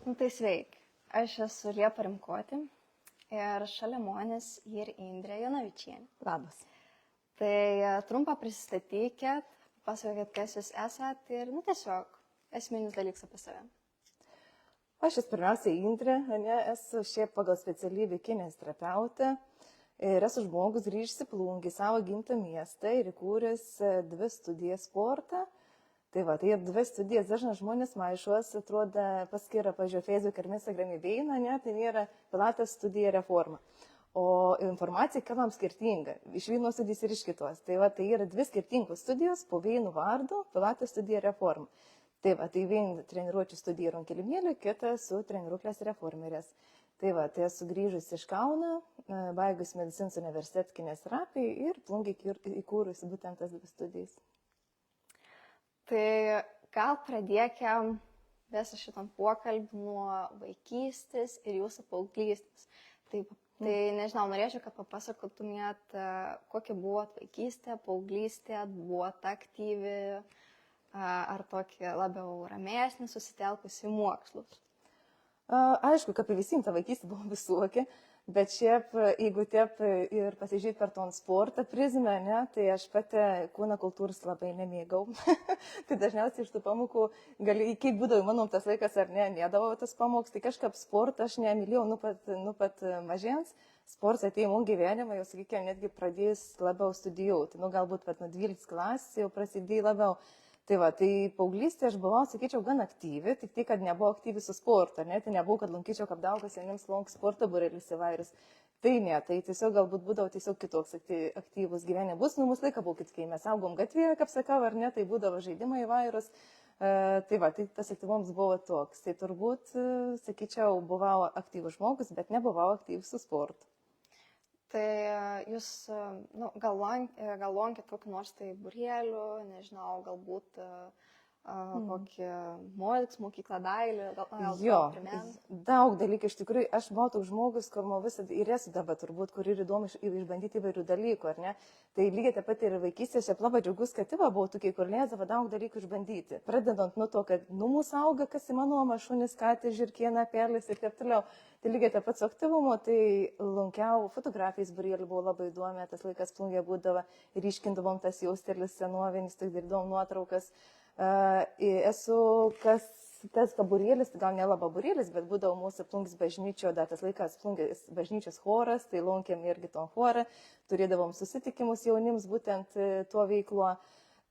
Nu, tai sveiki, aš esu Liepa Rimkoti ir šalia manęs ir Indrė Jonavičienė. Labas. Tai trumpą prisistatykit, pasakykit, kas jūs esat ir, tiesiog esminis dalykas apie save. Aš esu pirmiausia Indrė, esu šiaip pagal specialybę kineziterapeutė ir esu žmogus grįžęs į Plungę, savo gimtą miestą ir įkūręs 2 studijas sportą. Tai ir 2 studijas dažnai žmonės maišuos, atrodo, paskyra, pažiūrėjau, Facebook ir Instagram įveina, tai nėra pilates studija reforma. O informacija kalbam skirtinga, iš vienos studijos ir iš kitos. Tai yra 2 skirtingos studijos po vienu vardu, pilates studija reforma. Tai viena treniruočių studija runkelimėlė, kita su treniruoklės reformerės. Tai esu grįžusi iš Kauno, baigus medicinos universitetą kineziterapiją ir Plungę įkūrusi būtent tas 2 studijas. Tai gal pradėkim visą šitam pokalbį nuo vaikystės ir jūsų paauglystės. Tai nežinau, norėčiau, kad papasakotumėt, kokia buvo vaikystė, paauglystė, buvo aktyvi ar tokia labiau ramesnė, susitelkusi į mokslus. Aišku, kaip visiems ta vaikystė buvo visokia, bet šiaip, jeigu taip ir pasižiūrėt per ton sportą prizmę, tai aš pati kūno kultūros labai nemėgau. Tai dažniausiai iš tų pamokų, kaip būdavo mano tas laikas ar ne, nedavau tas pamoks, tai kažkaip sportą aš nemylėjau nuo pat mažens. Sportas atėjo mūsų gyvenimą, jau sakykime, netgi pradėjus labiau studijuoti. Galbūt nuo 12 klasės jau prasidėjo labiau. Tai paauglystė aš buvau, sakyčiau, gan aktyvi, tik tai, kad nebuvo aktyvi su sportu, tai nebuvo, kad lankyčiau kaip daugas jaunims lank sporto būrelis įvairius. Tai tiesiog galbūt būdavo tiesiog kitoks aktyvus gyvenimas. Mūsų laiką buvo kai mes augom gatvėje, kaip sakau, ar ne, tai būdavo žaidimai įvairūs. Tai tas aktyvumas buvo toks. Tai turbūt, sakyčiau, buvau aktyvus žmogus, bet nebuvau aktyvus su sportu. Tai jūs gal lankėt kokį nors tai būrelių, nežinau, galbūt kokį mokyklą dailį, Jo, daug dalykų iš tikrųjų. Aš buvau toks žmogus, kur man visada ir esu dabar turbūt, kur ir įdomu išbandyti įvairių dalykų, ar ne? Tai lygiai taip pat ir vaikystėje, aš labai džiaugus, kad buvau tokie, kur leisdavo daug dalykų išbandyti. Pradedant nuo to, kad mūsų auga, kas įmanoma, šunis, katės, žirkiena, perlis ir taip toliau. Tai lygiai taip pat su aktyvumu, tai lankiau fotografijais būrelį, buvo labai įdomi, tas laikas Plungėje būdavo, ryškindavom tas jaustelis senovinis, tik dirbdavom nuotraukas. Esu tas būrėlis, gal ne labai būrėlis, bet būdavo mūsų Plungės bažnyčio, tas laikas Plungės bažnyčios choras, tai lankėm irgi ton chorą, turėdavom susitikimus jaunims būtent tuo veiklo.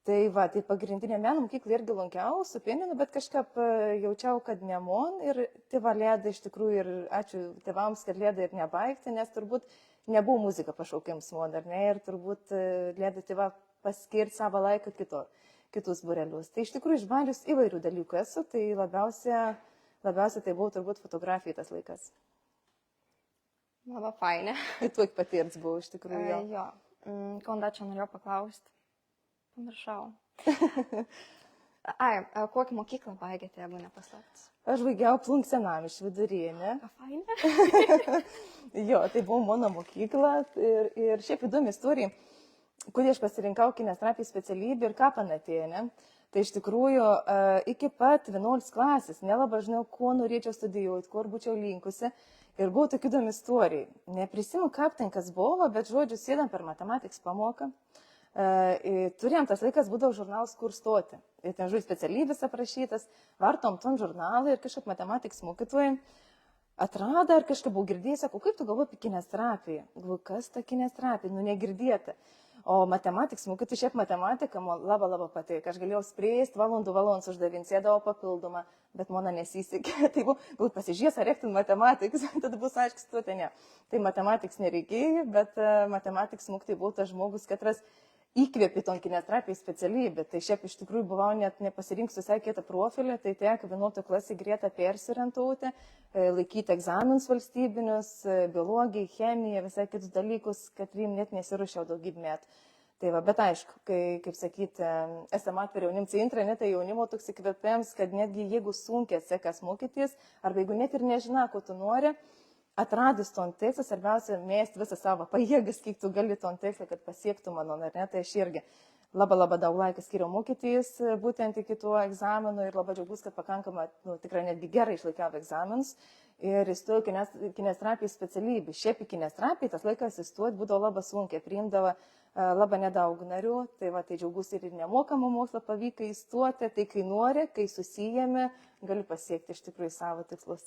Tai pagrindinė meno mokykla irgi lankiau su pianinu, bet kažkaip jaučiau, kad ne man ir tėva lėda iš tikrųjų ir ačiū tėvams, kad lėda ir nebaigti, nes turbūt nebuvo muzika pašaukiams man, ar ne, ir turbūt lėda tėva paskirti savo laiką kitus būrelius. Tai iš tikrųjų išbandžius įvairių dalykų esu, tai labiausia tai buvo turbūt fotografija tas laikas. Labai fainė. Tai tuo patirts buvo iš tikrųjų. Jo. Ką dar čia norėjau paklausti? Pamiršau. Kokią mokyklą baigėte, jeigu nepaslaptis? Aš baigiau Plungės senamiesčio vidurinę. Fainė. Jo, tai buvo mano mokykla ir šiaip įdomi istorija, kodėl aš pasirinkau kineziterapijos specialybę ir ką panatėnė. Tai iš tikrųjų iki pat 11 klasės nelabai žinau, kuo norėčiau studijuoti, kur būčiau linkusi. Ir buvo tokia įdomi istorija. Neprisimenu, kaip ten kas buvo, bet žodžiu, sėdam per matematikos pamoką. Turėjom tas laikas, būdavo žurnalas, kur stoti. Ir ten žodžiu specialybės aprašytas, vartom ton žurnalą ir kažkaip matematikos mokytojai atrado ir kažkaip buvau girdėjęs, sako, kaip tu galvoji apie kineziterapiją? Galvoju, kas ta kineziterapija? Negirdėta. O matematikas, mokytojai šiaip matematika man labai patiko. Aš galėjau spręsti valandų uždavinti, sėdavo papildomą, bet man nesisekė. Tai buvo, galbūt pasižiūrės, ar reiktų matematikas, tada bus aiškus, tu tai ne. Tai matematikas nereikėjo, bet matematikas mokytojai buvo tas žmogus, katras įkvėpė ton kineziterapijos specialybę. Tai šiaip iš tikrųjų buvau net nepasirinkus visai kitą profilį, tai teko 11 klasį greta persirientauti, laikyti egzaminus valstybinius, biologiją, chemiją, visai kitus dalykus, kad jiem net nesiruošiau daugybę metų. Tai bet aišku, kaip sakyti, esame atviri jaunimo centre, tai jaunimo toks įkvėpėms, kad netgi jeigu sunkiai sekas mokytis, arba jeigu net ir nežina, ko tu nori, atradus ton tekstą, svarbiausia mėsti visą savo pajėgas, kiek tu gali ton tekstą, kad pasiektų mano, ar ne, tai aš irgi labai daug laiko skiriau mokytis būtent iki to egzamino ir labai džiaugiuosi, kad pakankamai, tikrai netgi gerai išlaikiau egzaminus ir įstojau kineziterapijos specialybę. Šiaip į kineziterapiją tas laikas įstojant būdavo labai sunkiai, priimdavo labai nedaug narių, tai džiaugiuosi ir nemokamą mokslą pavyko įstoti, tai kai nori, kai susijame, gali pasiekti iš tikrųjų savo tikslus.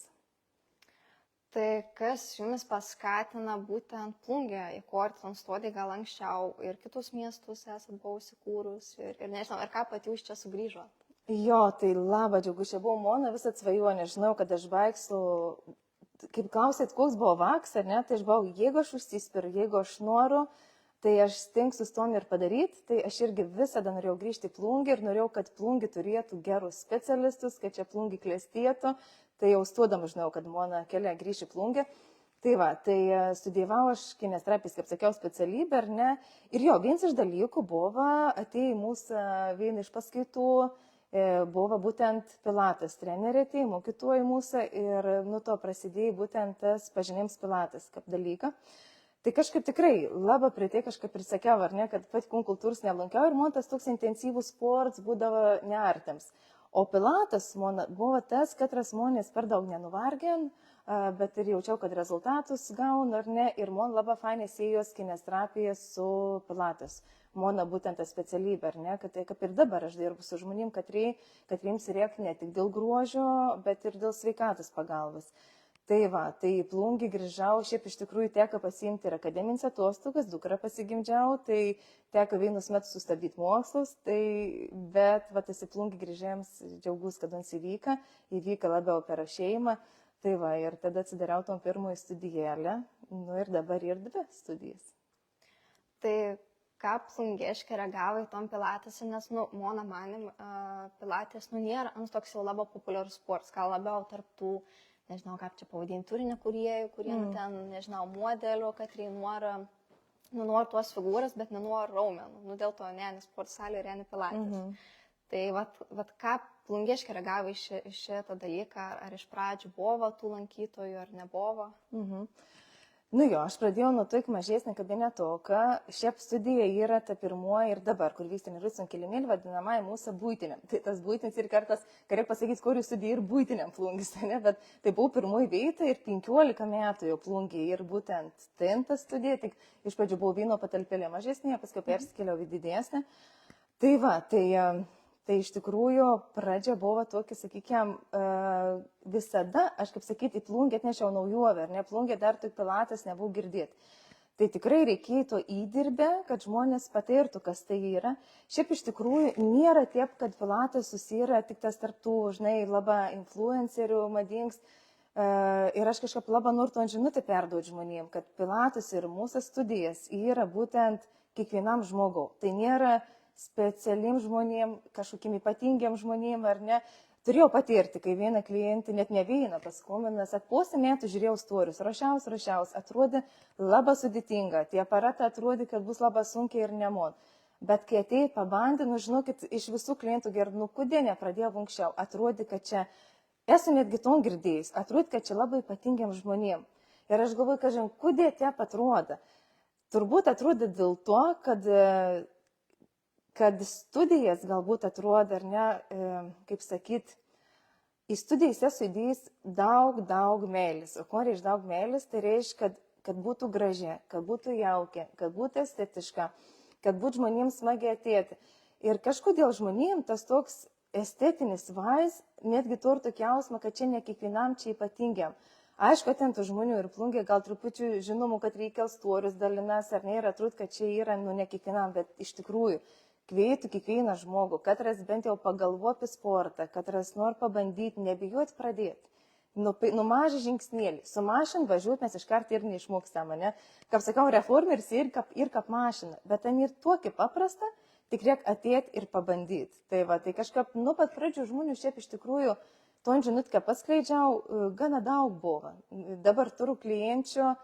Tai kas jumis paskatina būtent Plungę įkurti stodį, gal anksčiau ir kitus miestus esat buvo įsikūrus ir nežinau, ir ką pati jūs čia sugrįžot? Jo, tai labai džiaugiuosi, čia buvo mano visą svajonę, žinau, kad aš baigsiu, kaip klausėt, koks buvo vaks, ar ne, tai aš buvau, jeigu aš užsispiriu, jeigu aš noriu, tai aš stengsiu to ir padaryti, tai aš irgi visada norėjau grįžti į Plungį ir norėjau, kad Plungį turėtų gerus specialistus, kad čia Plungį klestėtų, tai jau stodama žinau, kad mano kelia grįžti į Plungį. Tai studijavau aš kineziterapijos, kaip sakiau, specialybę, ar ne, ir jo, vienas iš dalykų buvo, atėjo į mūsų vieną iš paskaitų, buvo būtent pilates trenerė, tai mokytojai mūsų ir nuo to prasidėjo būtent tas pažinims pilates kaip dalyką. Tai kažkaip tikrai labai prie kažkaip ir sakiau, ar ne, kad pat kūnkultūros nelankiau ir man tas toks intensyvus sports būdavo neartams. O pilates buvo tas, kad žmonės per daug nenuvargin, bet ir jaučiau, kad rezultatus gauna, ar ne, ir man labai fainai sėjos kineziterapija su pilates. Mano būtent ta specialybė, ar ne, kad tai kaip ir dabar aš dirbu su žmonėm, kad jiems reikia ne tik dėl grožio, bet ir dėl sveikatos pagalbos. Tai į Plungį grįžau, šiaip iš tikrųjų teko pasiimti ir akademinės atostogas, dukrą pasigimdžiau, tai teko vienus metus sustabdyti mokslus, bet tas į Plungį grįžėjams džiaugus, kad jis įvyko labiau per šeimą, ir tada atsidariau tom pirmoji studijėlę, ir dabar ir 2 studijas. Tai ką plungieškai reagavo į tom pilatesį, nes, mano manim, pilates, nėra toks jau labai populiarus sportas, gal labiau tarptų, nežinau, kaip čia pavadinti, turinio kūrėjų, kurie ten, nežinau, modelio, kad nori tuos figūras, bet nenori raumenų. Dėl to ne, nes sporto salė yra ne pilates. Tai ką plungieškai reagavo į šitą dalyką, ar iš pradžių buvo tų lankytojų, ar nebuvo? Aš pradėjau nuo toik mažesnį kabinetoką, šiaip studija yra ta pirmoji ir dabar, kur vyksta treniruotės kilimėlį, vadinamai mūsų būtiniam. Tai tas būtinis ir kartas, reikia pasakyti, kur jūs studija ir būtiniam Plungis, ne? Bet tai buvo pirmoji vieta ir 15 metų jau Plungiai ir būtent ten ta studija, tik iš pradžių buvo vieno patalpėlė mažesnė, paskui persikėliau į didesnę. Tai iš tikrųjų pradžia buvo tokia, sakykime, visada, aš kaip sakyti, į Plungį atnešiau naujovę, ar ne, Plungį dar tik pilates nebuvo girdėti. Tai tikrai reikėjo to įdirbę, kad žmonės patirtų, kas tai yra. Šiaip iš tikrųjų nėra taip, kad pilates yra tik tas tarptų, žinai, labai influencerių madings. Ir aš kažkaip labai noriu to žinutę perduoti žmonėm, kad pilates ir mūsų studijas yra būtent kiekvienam žmogui. Tai nėra specialiem žmonėm, kažkokiem ypatingiam žmonėm, ar ne. Turėjau patirti, kai viena klientė, net ne viena, paskambino, sako, pusę metų žiūrėjau storius, ruošiaus, atrodė labai sudėtinga, tie aparatai atrodė, kad bus labai sunkiai ir nemon. Bet kai atėjai pabandė, žinokit, iš visų klientų gerbnų, kodėl nepradėjau anksčiau, atrodė, kad čia, esu netgi ton girdėjus, atrodė, kad čia labai ypatingiam žmonėm. Ir aš galvoju, kažin, kodėl taip atrodo. Turbūt atrodo dėl to, kad studijas galbūt atrodo, ar ne, kaip sakyt, į studijas esu įdėjęs daug meilės. O ko reiškia daug meilės? Tai reiškia, kad būtų graži, kad būtų jaukia, kad būtų estetiška, kad būtų žmonėms smagiai atėti. Ir kažkodėl žmonėms tas toks estetinis vaiz netgi turi tokį jausmą, kad čia ne kiekvienam čia ypatingiam. Aišku, ten tų žmonių ir Plungė gal truputį žinomų, kad reikia storius dalinas, ar ne, ir atrodo, kad čia yra, ne kiekvienam, bet iš tikrųjų kviečiu kiekvieną žmogų, katras bent jau pagalvo apie sportą, katras nori pabandyti, nebijoti pradėti. Mažą žingsnėlį, su mašina važiuoti mes iškart ir neišmokstam, ne? Kaip sakau, reformeris ir kaip mašina, bet ten ir tokia paprasta, tik reikia atėti ir pabandyti. Tai kažkaip nuo pat pradžių žmonių šiaip iš tikrųjų to žinutkę paskleidžiau, gana daug buvo. Dabar turiu klienčių,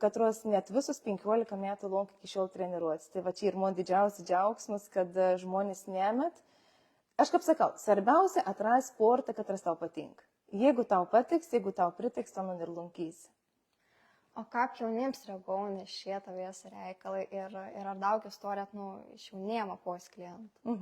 katros net visus 15 metų lanko iki šiol treniruotis. Tai čia ir man didžiausias džiaugsmas, kad žmonės nemet. Aš kaip sakau, svarbiausia atrasti sportą, katras tau patinka. Jeigu tau patiks, jeigu tau pritiks, to man ir lankysi. O kaip jaunims reaguoja šitą visą reikalą ir ar daug istorijų, nu, iš jaunimo pos klientų?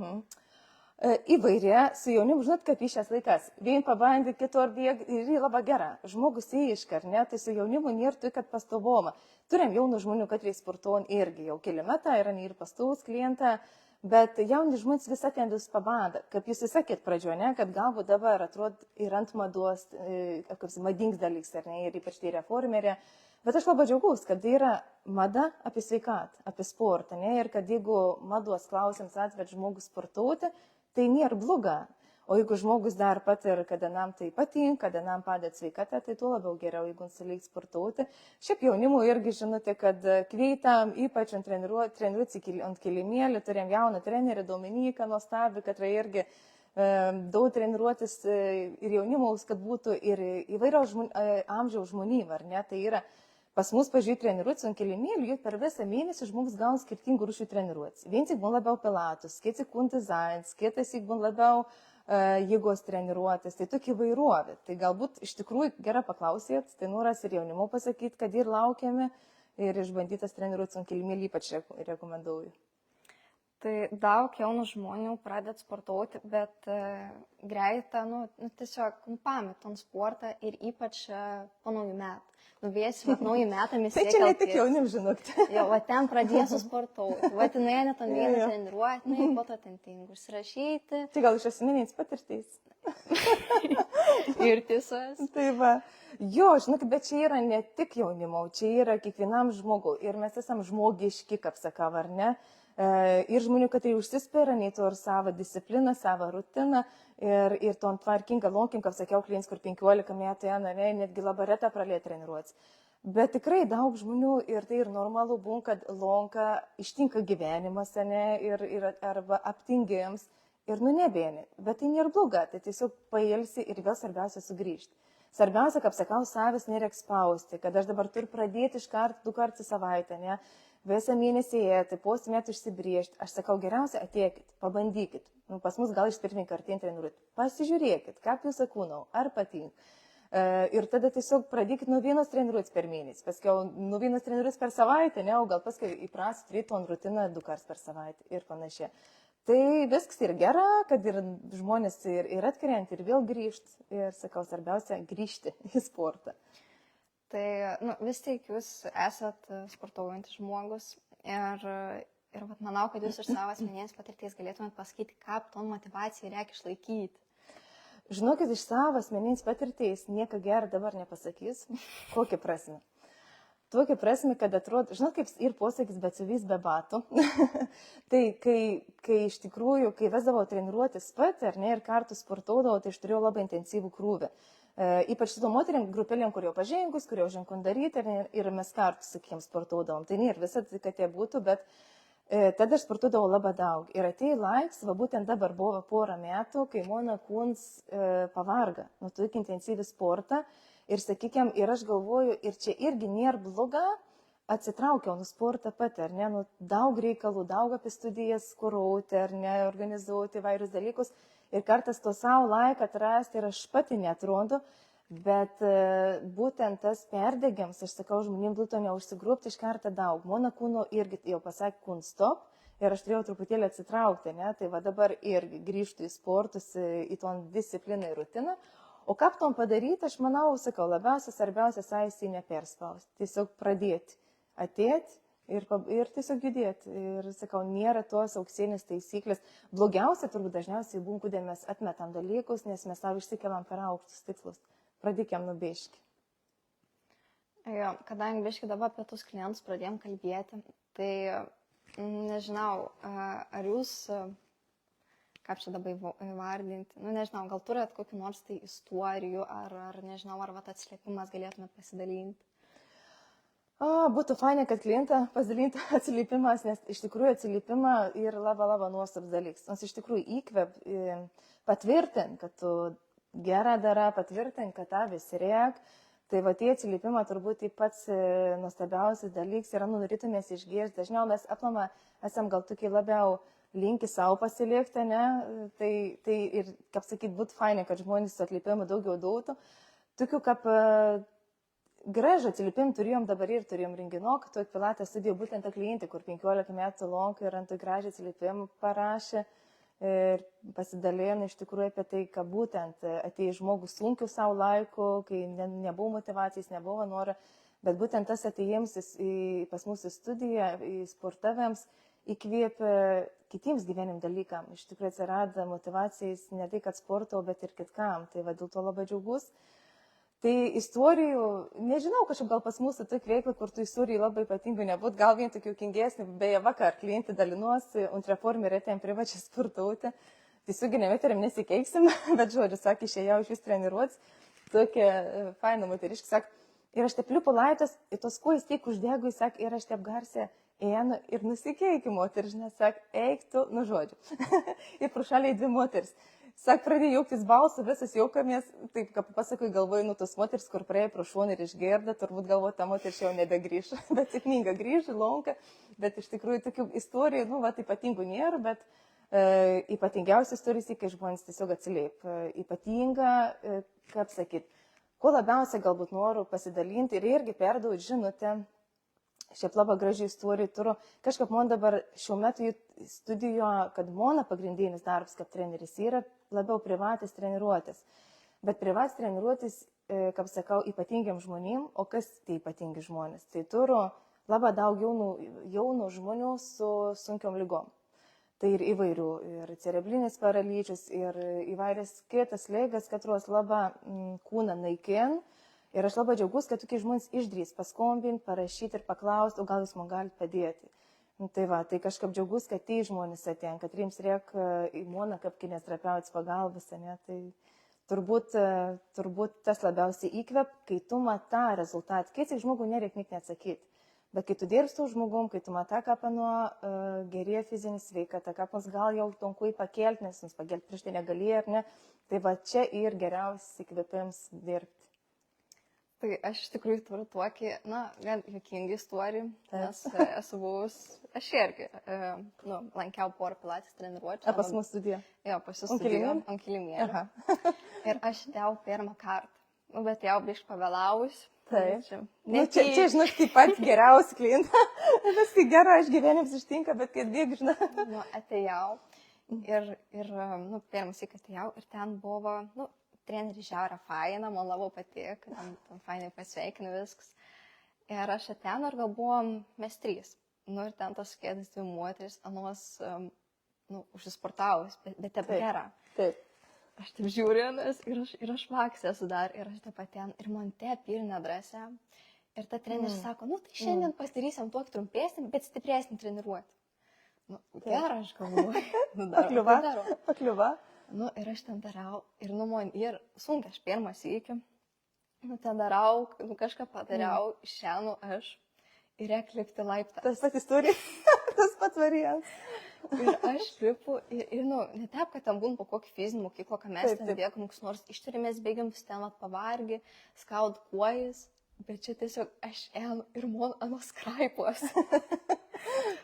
Įvairia, su jaunimu, žinot, kaip iš šias laikas. Vien pabandė, kitur bėg ir labai gera. Žmogus įiškar, ne, tai su jaunimu nėra tai, kad pastovoma. Turim jaunų žmonių, kad jie sportuon irgi jau keli metai, yra ir pastovus klientą, bet jauni žmonės visą ten vis pabanda. Kaip jūs įsakėt pradžioje, ne, kad galbūt dabar atrodo ir ant mados, kaip madings dalyks, ar ne, ir ypač tai reformerė. Bet aš labai džiaugiausi, kad yra mada apie sveikatą, apie sportą, ne, ir kad jeigu mados klausims atved žmogus sportuoti, tai nėra bloga. O jeigu žmogus dar pat ir kada nam tai patinka, kada nam padeda sveikata, tai tuo labiau geriau, jeigu nusiliks sportuoti. Šiaip jaunimu irgi žinote, kad kvietam, ypač ant treniruotės ant kilimėlį, turėjom jauną trenerį Dominiką nuostabią, kad irgi daug treniruotis ir jaunimaus, kad būtų ir įvairiaus amžiaus žmonėm, ar ne? Tai yra pas mus, pažiūrėjau, treniruotės ant kilimėlį, per visą mėnesį žmogus gauna skirtingų rūšių treniruotės. Vienas būna labiau pilatus, kitas kundizainas, kitas būna labiau jėgos treniruotės, tai tokia įvairovė. Tai galbūt iš tikrųjų gerai paklausėt, tai noras ir jaunimo pasakyti, kad ir laukiami ir išbandytas treniruotės ant kilimėlį ypač rekomenduoju. Tai daug jaunų žmonių pradeda sportuoti, bet greitą, tiesiog pametam sportą ir ypač po naujų metų. Nuvėsiu, kad naujų metų mes Tai čia ne tik jaunim, žinok. Jo, va ten pradėsiu sportuoti. Va ten nuėjau ten vieną treniruotę, po to ten tingu užsirašyti. Tai gal iš asmeninės patirties. Ir tiesas. Tai va. Jo, žinok, bet čia yra ne tik jaunimo, čia yra kiekvienam žmogui. Ir mes esam žmogiški, kaip sakau, ar ne? Ir žmonių, kad tai užsispėra, nei to ir savo discipliną, savo rutiną ir to tvarkingą lonkim, kaip sakiau, klientas, kur 15 metų, netgi labaretą pralėt treniruotis. Bet tikrai daug žmonių ir tai ir normalu būn, kad lonka ištinka gyvenimas, arba aptingėjams ir nebėni. Bet tai nėra bloga, tai tiesiog pailsi ir vėl svarbiausia sugrįžti. Svarbiausia, kaip sakau, savęs nereikia spausti, kad aš dabar turiu pradėti iš karto 2 kartus į savaitę, ne? Visą mėnesį ėti, postų metų išsibriežti. Aš sakau, geriausia ateikit, pabandykit. Pas mus gal iš pirmį kartą treniruoti. Pasižiūrėkit, kaip jūsų kūnau, ar patinka. Ir tada tiesiog pradėkit nuo 1 treniruotės per mėnesį. Paskiau nuo 1 treniruotės per savaitę, ne, o gal paskui įprasit ryto rutiną 2 kartus per savaitę ir panašiai. Tai viskas ir gera, kad ir žmonės ir atkrent, ir vėl grįžti. Ir sakau, svarbiausia grįžti į sportą. Tai vis tiek jūs esat sportuojantis žmogus ir manau, kad jūs iš savo asmeninės patirties galėtumėt pasakyti, kaip ton motivaciją reikia išlaikyti. Žinokit, iš savo asmeninės patirties nieko gero dabar nepasakys. Kokią prasme? Tokia prasme, kad atrodo, žinot, kaip ir posakis, bet su vis be batų. Tai kai iš tikrųjų, kai vesdavau treniruotis pat, ar ne, ir kartu sportuodavau, tai aš turėjau labai intensyvų krūvį. Ypač su to moterim grupelėm, kur jau pažengus, kur jau žinkun daryti ir mes kartu, sakykime, sportuodavom. Tai nėra visą, kad jie būtų, bet tada aš sportuodavau labai daug. Ir atėjo laiks, va būtent dabar buvo porą metų, kai mano kūnas pavarga nuo tokį intensyvį sportą. Ir sakykime, ir aš galvoju, ir čia irgi nėra bloga, atsitraukiau nuo sportą pati, ar ne, daug reikalų, daug apie studijas kurauti, ar ne, organizuoti vairius dalykus. Ir kartais to savo laiką atrasti ir aš pati netrodo, bet būtent tas perdegiams, aš sakau, žmonėm dėl to neužsigrūpti iš karto daug. Mano kūno irgi jau pasakė kūn stop ir aš turėjau truputėlį atsitraukti, ne? Tai va dabar irgi grįžtų į sportus, į ton discipliną ir rutiną. O kaip tom padaryti, aš manau, sakau, labiausiai svarbiausia sąjūsį neperspausti. Tiesiog pradėti, atėti. Ir tiesiog judėti. Ir, sakau, nėra tos auksinės taisyklės. Blogiausia turbūt dažniausiai būn, kodėl mes atmetam dalykus, nes mes savo išsikeliam per aukštus tikslus. Pradėkiam nuo biški. Jo, kadangi biški dabar apie tus klientus pradėjom kalbėti, tai nežinau, ar jūs, kaip čia dabar įvardinti, nežinau, gal turit kokių nors tai istorijų, ar nežinau, ar atsiliepimas galėtumėt pasidalinti. Būtų fainai, kad klientą pasidalintų atsiliepimas, nes iš tikrųjų atsiliepimą yra labai nuostabus dalykas. Nes iš tikrųjų įkvėp, patvirtint, kad tu gerą darą, patvirtint, kad tavis reik. Tai va tie atsiliepimą turbūt tai pats nuostabiausias dalykas yra, norėtumės išgirsti. Dažniau mes aplamą esam gal tokie labiau linki savo pasiliekti, ne? Tai ir, kaip sakyt, būtų fainai, kad žmonės su atliepimu daugiau duotų. Tokių, kaip gražų atsiliepimą turėjom dabar ir turėjom renginok, toj Pilates studijoje būtent tą klientį, kur 15 metų lonka ir ant toj gražią atsiliepimą parašė ir pasidalino iš tikrųjų apie tai, kad būtent atėjo žmogus sunkiu savo laiku, kai nebuvo motivacijos, nebuvo noro, bet būtent tas atėjims pas mūsų studiją, į sportavėms, įkvėpė kitiems gyvenim dalykam. Iš tikrųjų atsirado motivacijas ne tai, kad sporto, bet ir kitkam. Tai va, dėl to labai džiaugus. Tai istorijų, nežinau, kažkaip gal pas mūsų tokia veikla, kur tų istorijų labai ypatingų nebūt, gal vien tokių kingesnių, beje vakar klientai dalinuosi, antraformį retėm privačiai sportauti, tiesiog nemetarėm nesikeiksim, bet žodžiu, sakė, išėjau iš vis treniruotis, tokia faina moteriškė, sakė, ir aš tepliu palaitos, ir tos kojas tiek uždegu, sakė, ir aš tep garsė einu ir nusikeiki moteris, nes sakė, eik tu, nu žodžiu, ir prašaliai 2 moteris. Sak, pradėjo jauktis balsu, visas jaukamės, taip, kaip pasakai, galvoju, nu, tos moteris, kur praėjo pro šoną ir išgerda, turbūt galvoju, ta moteris jau nebegrįž, bet sėkminga grįž, lonka, bet iš tikrųjų tokių istorijų, nu, va, ypatingų nėra, bet ypatingiausias istorijas, kai žmonės tiesiog atsiliep. Ypatinga, kaip sakyt, kuo labiausiai galbūt noriu pasidalinti ir irgi perduoti žinutę. Šiaip labai gražiai istorijų turiu. Kažkaip man dabar šiuo metu studijoje, kad mano pagrindinis darbas kaip treneris yra labiau privatis treniruotis. Bet privatis treniruotis, kaip sakau, ypatingiam žmonėm, o kas tai ypatingi žmonės? Tai turiu labai daug jaunų žmonių su sunkiom lygom. Tai ir įvairių, ir cereblinis paralyžius, ir įvairias kitas lygas, katros labai kūną naikien. Ir aš labai džiaugiuosi, kad tokie žmonės išdrys paskombinti, parašyti ir paklausti, o gal jūs man galite padėti. Tai va, tai kažkaip džiaugiuosi, kad tie žmonės atėjo, kad jiems reikia į moną kaip kineziterapeutas pagalbas, ne? Tai turbūt tas labiausiai įkvep, kai tu matai rezultatą. Kai tik žmogų nereikia niek neatsakyti. Bet kai tu dirbi su žmogum, kai tu matai, ką pano gerėja fizinį sveikatą, ką pas gal jau tonkui pakelti, nes jums pakelti prieš tai negalėjo, ar ne? Tai va čia ir geriausias įkvėpims dirbti. Tai aš iš tikrųjų turiu tokį, na, gan juokingą istoriją, nes esu buvus, aš irgi, lankiau porą pilates treniruočių. Pas mūsų studiją? Jo, pas jūsų studiją, ant kilimėlio. Ir aš jau pirmą kartą, bet jau biškai pavėlavus. Taip. Čia žinot, taip pat geriausi klientai. Viskai gerai, aš gyvenims ištinka, bet kai bėg, žinai. Atėjau ir pirmas įk atėjau ir ten buvo, treneris žiaura faina, man labai patiko, ten fainai pasveikina viskas. Ir aš ten ir gal buvom mes 3. Ir ten tos kėdės 2 moteris, anos, užsisportavus, bet taip gera. Taip. Aš taip žiūriu, ir aš vaksė esu dar, ir aš taip ten, ir man taip ir nedrąsia. Ir ta treneris sako, tai šiandien pasidarysim tokį trumpesnį, bet stipresnį treniruoti. Gerai, aš galvoju. Pakliuva. Ir aš ten darau, ir sunkiai aš pirmas įkį, ten darau, kažką padariau, šiandien aš ir reikia lipti laiptą. Tas pats istorija, tas pats variantas. Ir aš lipu, ir ne taip, kad ten būn po kokį fizinį mokyklą, kad mes ten bėgam, nors išturimės bėgiam, ten pavargi, skaud kojas, bet čia tiesiog aš einu ir man anos kraipos.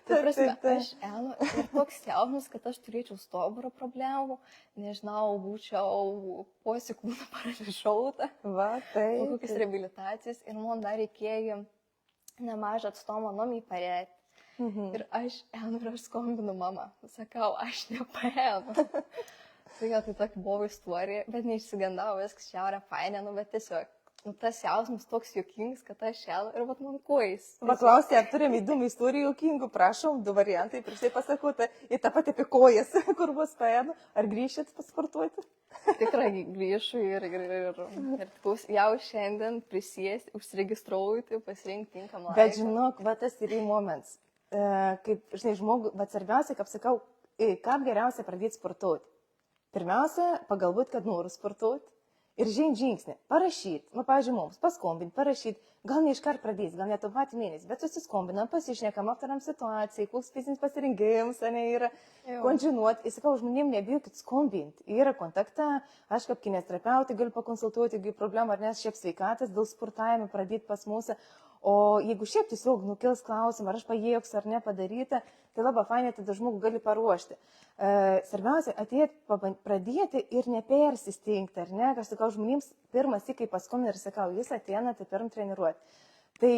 Tai prasme, aš einu ir toks jaunas, kad aš turėčiau stoburo problemų, nežinau, būčiau po sekundą paralyžiauta, kokias reabilitacijas, ir man dar reikėjo nemažą atstumą nuo mį parėti. Ir aš einu ir aš skambinu mamą, sakau, aš nepaėnu. Tai tokia buvo istorija, bet neišsigandau, viskas šiaurė fainė, bet tiesiog. Tas jausmas toks juokingas, kad aš šel ir man kojas. Paklausė, ar turim įdomių istorijų juokingų, prašom, 2 variantai, prieš tai pasakau, į tą patį apie kojas, kur bus paėdu, ar grįšit pasportuoti? Tikrai grįšiu ir jau šiandien prisėsti, užsiregistruoti, pasirinkti tinkamą laiką. Bet žinok, tas yra momentas, kaip, žinai, žmogų, bet svarbiausia, kaip sakau, kaip geriausia pradėti sportuoti. Pirmiausia, pagalvoti, kad noriu sportuoti. Ir žingsnį, parašyti, pavyzdžiui, mums paskombinti, parašyti, gal ne iškart pradės, gal net tą patį mėnesį, bet susiskombinam, pasišnekam, aptaram situaciją, koks fizinis pasirinkimas, yra, konžinuoti. Ir sakau, žmonėm nebijokit skombinti. Yra kontakta, aš kaip kineziterapeutė galiu pakonsultuoti, jeigu problemą ar nes šiaip sveikatas, dėl sportavimo pradėti pas mūsų. O jeigu šiaip tiesiog nukils klausimą, ar aš pajėgsiu ar ne padaryti, tai labai fainai tada žmogų gali paruošti. Svarbiausia, pradėti ir nepersistingti, ar ne? Aš sakau žmonėms, pirmas, kai paskambinu ir sakau, jūs ateina, tai pirm treniruoti. Tai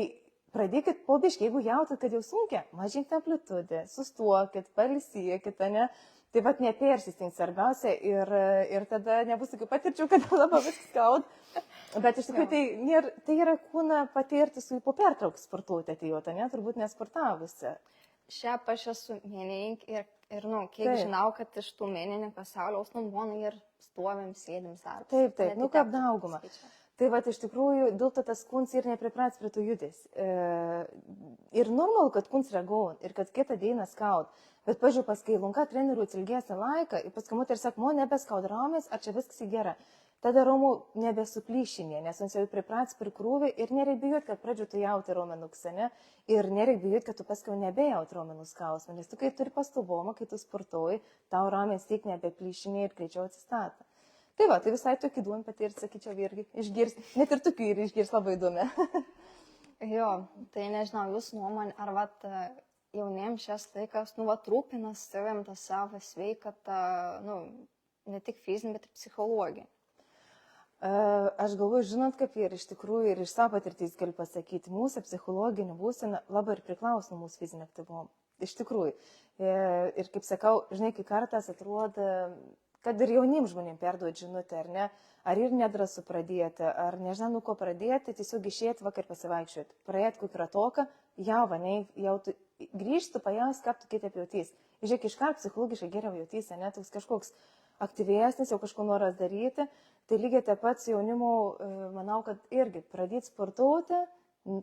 pradėkit po biškį, jeigu jautat, kad jau sunkia, mažinkite amplitudę, sustuokit, pailsėkit, ne? Tai vat nepersistingti svarbiausia ir tada nebus tokių patirčių, kad labai viskas skaud. Bet iš tikrųjų tai yra kūną patirti su po pertrauk sportuoti atėjota, ne? Turbūt nesportavusi. Šiaip aš esu menininkė ir kiek žinau, kad iš tų menininkų pasaulio būna ir stovim, sėdim darbus. Taip, kaip dauguma. Tai va, iš tikrųjų, dėl to tas kūns ir nepriprats prie tų judės. Ir normalu, kad kūns reaguoja ir kad kitą dieną skaud. Bet, pažiūrėjau, paskui lunka treniruoti ilgesnį laiką ir paskui moteris sako, man nebeskaud raumės, ar čia viskas į gerą. Tada raumų nebesuplyšinė, nes jis jau priprats prie krūvį ir nereikia bijoti, kad pradžiu tu jauti raumenus, ne? Ir nereikia bijoti, kad tu paskui nebejauti raumenų skausmą, nes tu kai turi pastovumą, kai tu sportuoji, tau raumės tik nebeplyšinė ir greičiau atsistato. Tai va, tai visai tokį įdomu patirti, sakyčiau, irgi išgirsti, net ir tokių ir išgirsti labai įdomu. Jo, tai nežinau, jūsų nuomonė, ar vat jauniems šias laikas, rūpinas savim tą savo sveikatą, ne tik fizinį, bet ir psichologiją. Aš galvoju, žinot, kaip ir iš tikrųjų ir iš savo patirties galiu pasakyti, mūsų psichologinė būsena labai ir priklauso nuo mūsų fizinio aktyvumo. Iš tikrųjų. Ir kaip sakau, žinai, kai kartas atrodo, kad ir jaunim žmonėm perduoti žinutę, ar ne, ar ir nedrąsu pradėti, ar nežinau, nuo ko pradėti, tiesiog išėti vakar pasivaikščioti, praėti kokį ratoką, jau tu grįžtų, pajaus, kaip tu kitaip jautys. Žiūrėk, iškart psichologiškai geriau jautys, ne, toks kažkoks aktyvesnis, jau kažko noras daryti, tai lygiai taip pat su jaunimu, manau, kad irgi pradėti sportuoti,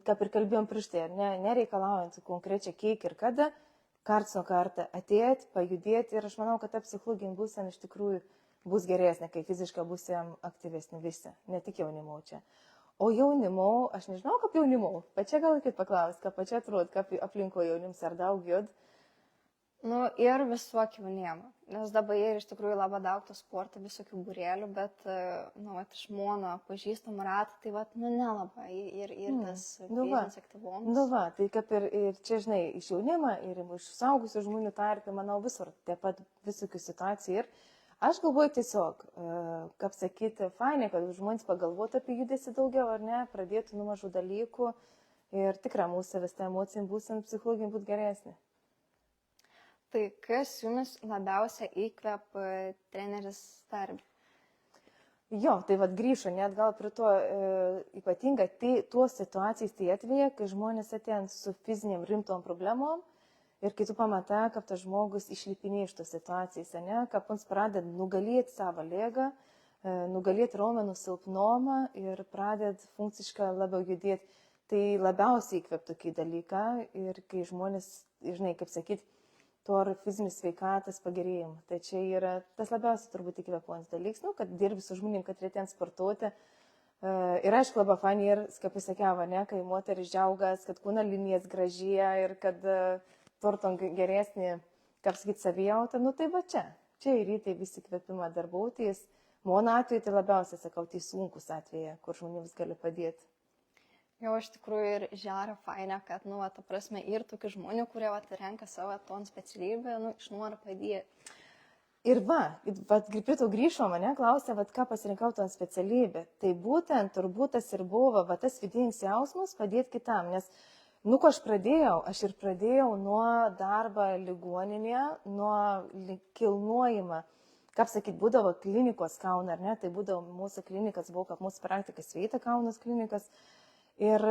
kaip ir kalbėjom prieš tai, nereikalaujant konkrečią kiek ir kada, karts nuo kartą atėti, pajudėti ir aš manau, kad ta psichologinė būsena iš tikrųjų bus geresnė, kai fiziškai būsim aktyvesni visi, ne tik jaunimo čia. O jaunimo, aš nežinau, kaip jaunimo, pačia gal kaip paklausti, kaip pačia atrodo, kaip aplinko jaunims ar daug jud. Ir visokių jaunimą, nes dabar ir iš tikrųjų labai daug to sporto, visokių būrelių, bet, iš mano pažįstamų ratų, tai, nelabai ir tas fizinis aktyvumas. Tai kaip ir čia, žinai, iš jaunimą ir iš suaugusių žmonių tarpe, manau, visur taip pat visokių situacijų ir aš galvoju tiesiog, kaip sakyti, fainai, kad žmonės pagalvotų apie judesį daugiau, ar ne, pradėtų nuo mažų dalykų ir tikrai mūsų visą emocijų būsena psichologinė būtų geresnė. Tai kas jumis labiausiai įkvep treneris darbį? Jo, tai grįžo net gal prie to ypatingai, tai tuos situacijas tai atveja, kai žmonės ateina su fiziniam rimtom problemom ir kai tu pamatai, kaip tas žmogus išlipinė iš tos situacijas, ne, kaip jis pradeda nugalėti savo lėgą, nugalėti raumenų silpnomą ir pradeda funkciškai labiau judėti. Tai labiausiai įkvep tokį dalyką ir kai žmonės, žinai, kaip sakyti, to fizinis sveikatas pagerėjimą. Tai čia yra tas labiausiai turbūt įkvepuojantis dalykas, kad dirbi su žmonėm, kad reikia sportuoti. Ir aišku, labai fani ir, kaip jis sakė, ne, kai moteris džiaugas, kad kūno linijas gražėja ir kad turtom geresnį, kaip sakyti, savijautą. Tai va čia ir tai visi įkvėpimą darbuotojas. Mano atveju tai labiausiai, sakau, tai sunkus atveju, kur žmonėms gali padėti. Jau iš tikrųjų ir žiaura faina, kad, ta prasme, ir tokių žmonių, kurie, renka savo ton specialybę, iš noro padėti. Ir prie to grįžo, mane klausė, ką pasirinkau ton specialybę. Tai būtent, turbūt tas ir buvo, tas vidinis jausmas padėti kitam, nes, ko aš ir pradėjau nuo darbo ligoninėje, nuo kilnojimą. Kaip sakyti, būdavo klinikos Kauna, ar ne, tai būdavo mūsų klinikas, buvo kaip mūsų praktikas Sveita Kaunas klinikas. Ir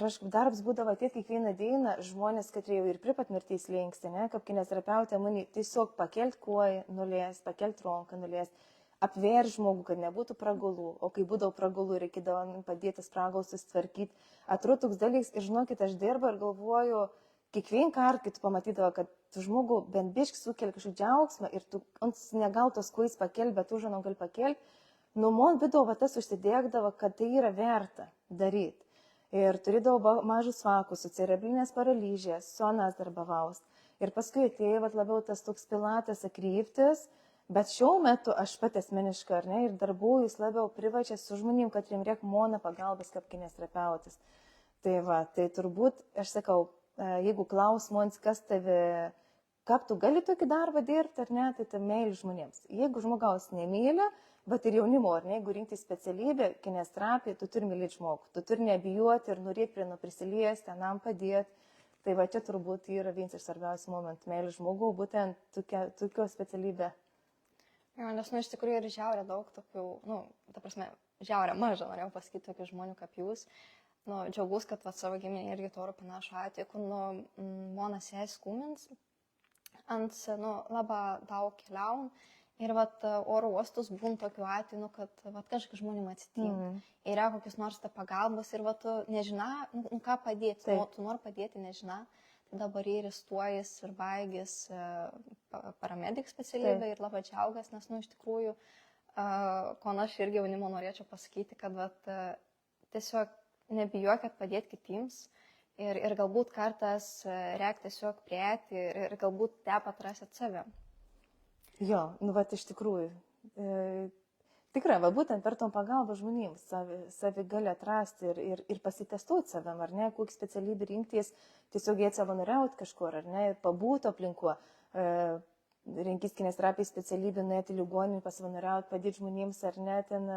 aš darbs būdavo atėti kiekvieną dieną, žmonės, kad jau ir pripat mirties linksti, ne, kaip kineziterapeutė, mani tiesiog pakelti koją, nuleist, pakelti ranką, nuleist, apver žmogų, kad nebūtų pragulų, o kai būdavo pragulų, reikėdavo padėti spragulus susitvarkyti. Atrodo toks dalykas ir žinokit, aš dirbu ir galvoju, kiekvien kartą, kai tu pamatydavo, kad tu žmogų bent biškį sukelia kažkokį džiaugsmą ir tu negal tos kojas pakelti, bet tu žinau gali pakelti, man būdavo tas užsidėkdavo, kad tai yra verta daryti. Ir turėdavau mažus vakus su cerebrinės paralyžės, su anas darbavaus. Ir paskui atėjo labiau tas toks pilatas kryptis, bet šiuo metu aš pati asmeniškai, ar ne, ir darbuojus labiau privačiai su žmonėm, kad jiems reikia mano pagalbas kaip kineziterapeutas. Tai va, tai turbūt, aš sakau, jeigu klausimons, kas tave, kaip tu gali tokį darbą dirbti, ar ne, tai tai meilė žmonėms. Jeigu žmogaus nemylė, bet ir jaunimo, ar ne, jeigu rinkti specialybę, kinesiterapija, tu turi mylėti žmogų, tu turi nebijoti ir norėti prie nuo prisiliesti, tenam padėti. Tai va čia turbūt yra vienas iš svarbiausių momentų meilė žmogų, būtent tokio specialybė. Jo, nes, iš tikrųjų ir žiaurė daug tokių, ta prasme, žiaurė maža, norėjau pasakyti tokių žmonių kaip jūs. Džiaugus, kad savo giminė irgi turi panašų atvejį, kur monas jas skūmins, ant, labai daug keliaun. Ir oro uostus būna tokiu atveju, kad kažkas žmonėm atsitinka. Ir yra kokius nors pagalbos ir tu nežinai, ką padėti. Tu nori padėti, nežinai. Tai dabar ir įstojęs ir baigęs paramedik specialybę ir labai džiaugas, nes, iš tikrųjų, ko aš irgi jaunimo norėčiau pasakyti, kad tiesiog nebijokit padėti kitiems. Ir galbūt kartais reikia tiesiog prieiti ir galbūt tep atrasit save. Jo, iš tikrųjų. Tikrai, būtent per tom pagalbą žmonėms savi gali atrasti ir pasitestuoti savim, ar ne, kokį specialybę rinktis, tiesiog jie savanoriauti kažkur, ar ne, ir pabūti aplinkuo. Rinkis kinesiterapijos specialybę, nuėti ligoninį, pasavanoriauti, padėti žmonėms, ar ne, ten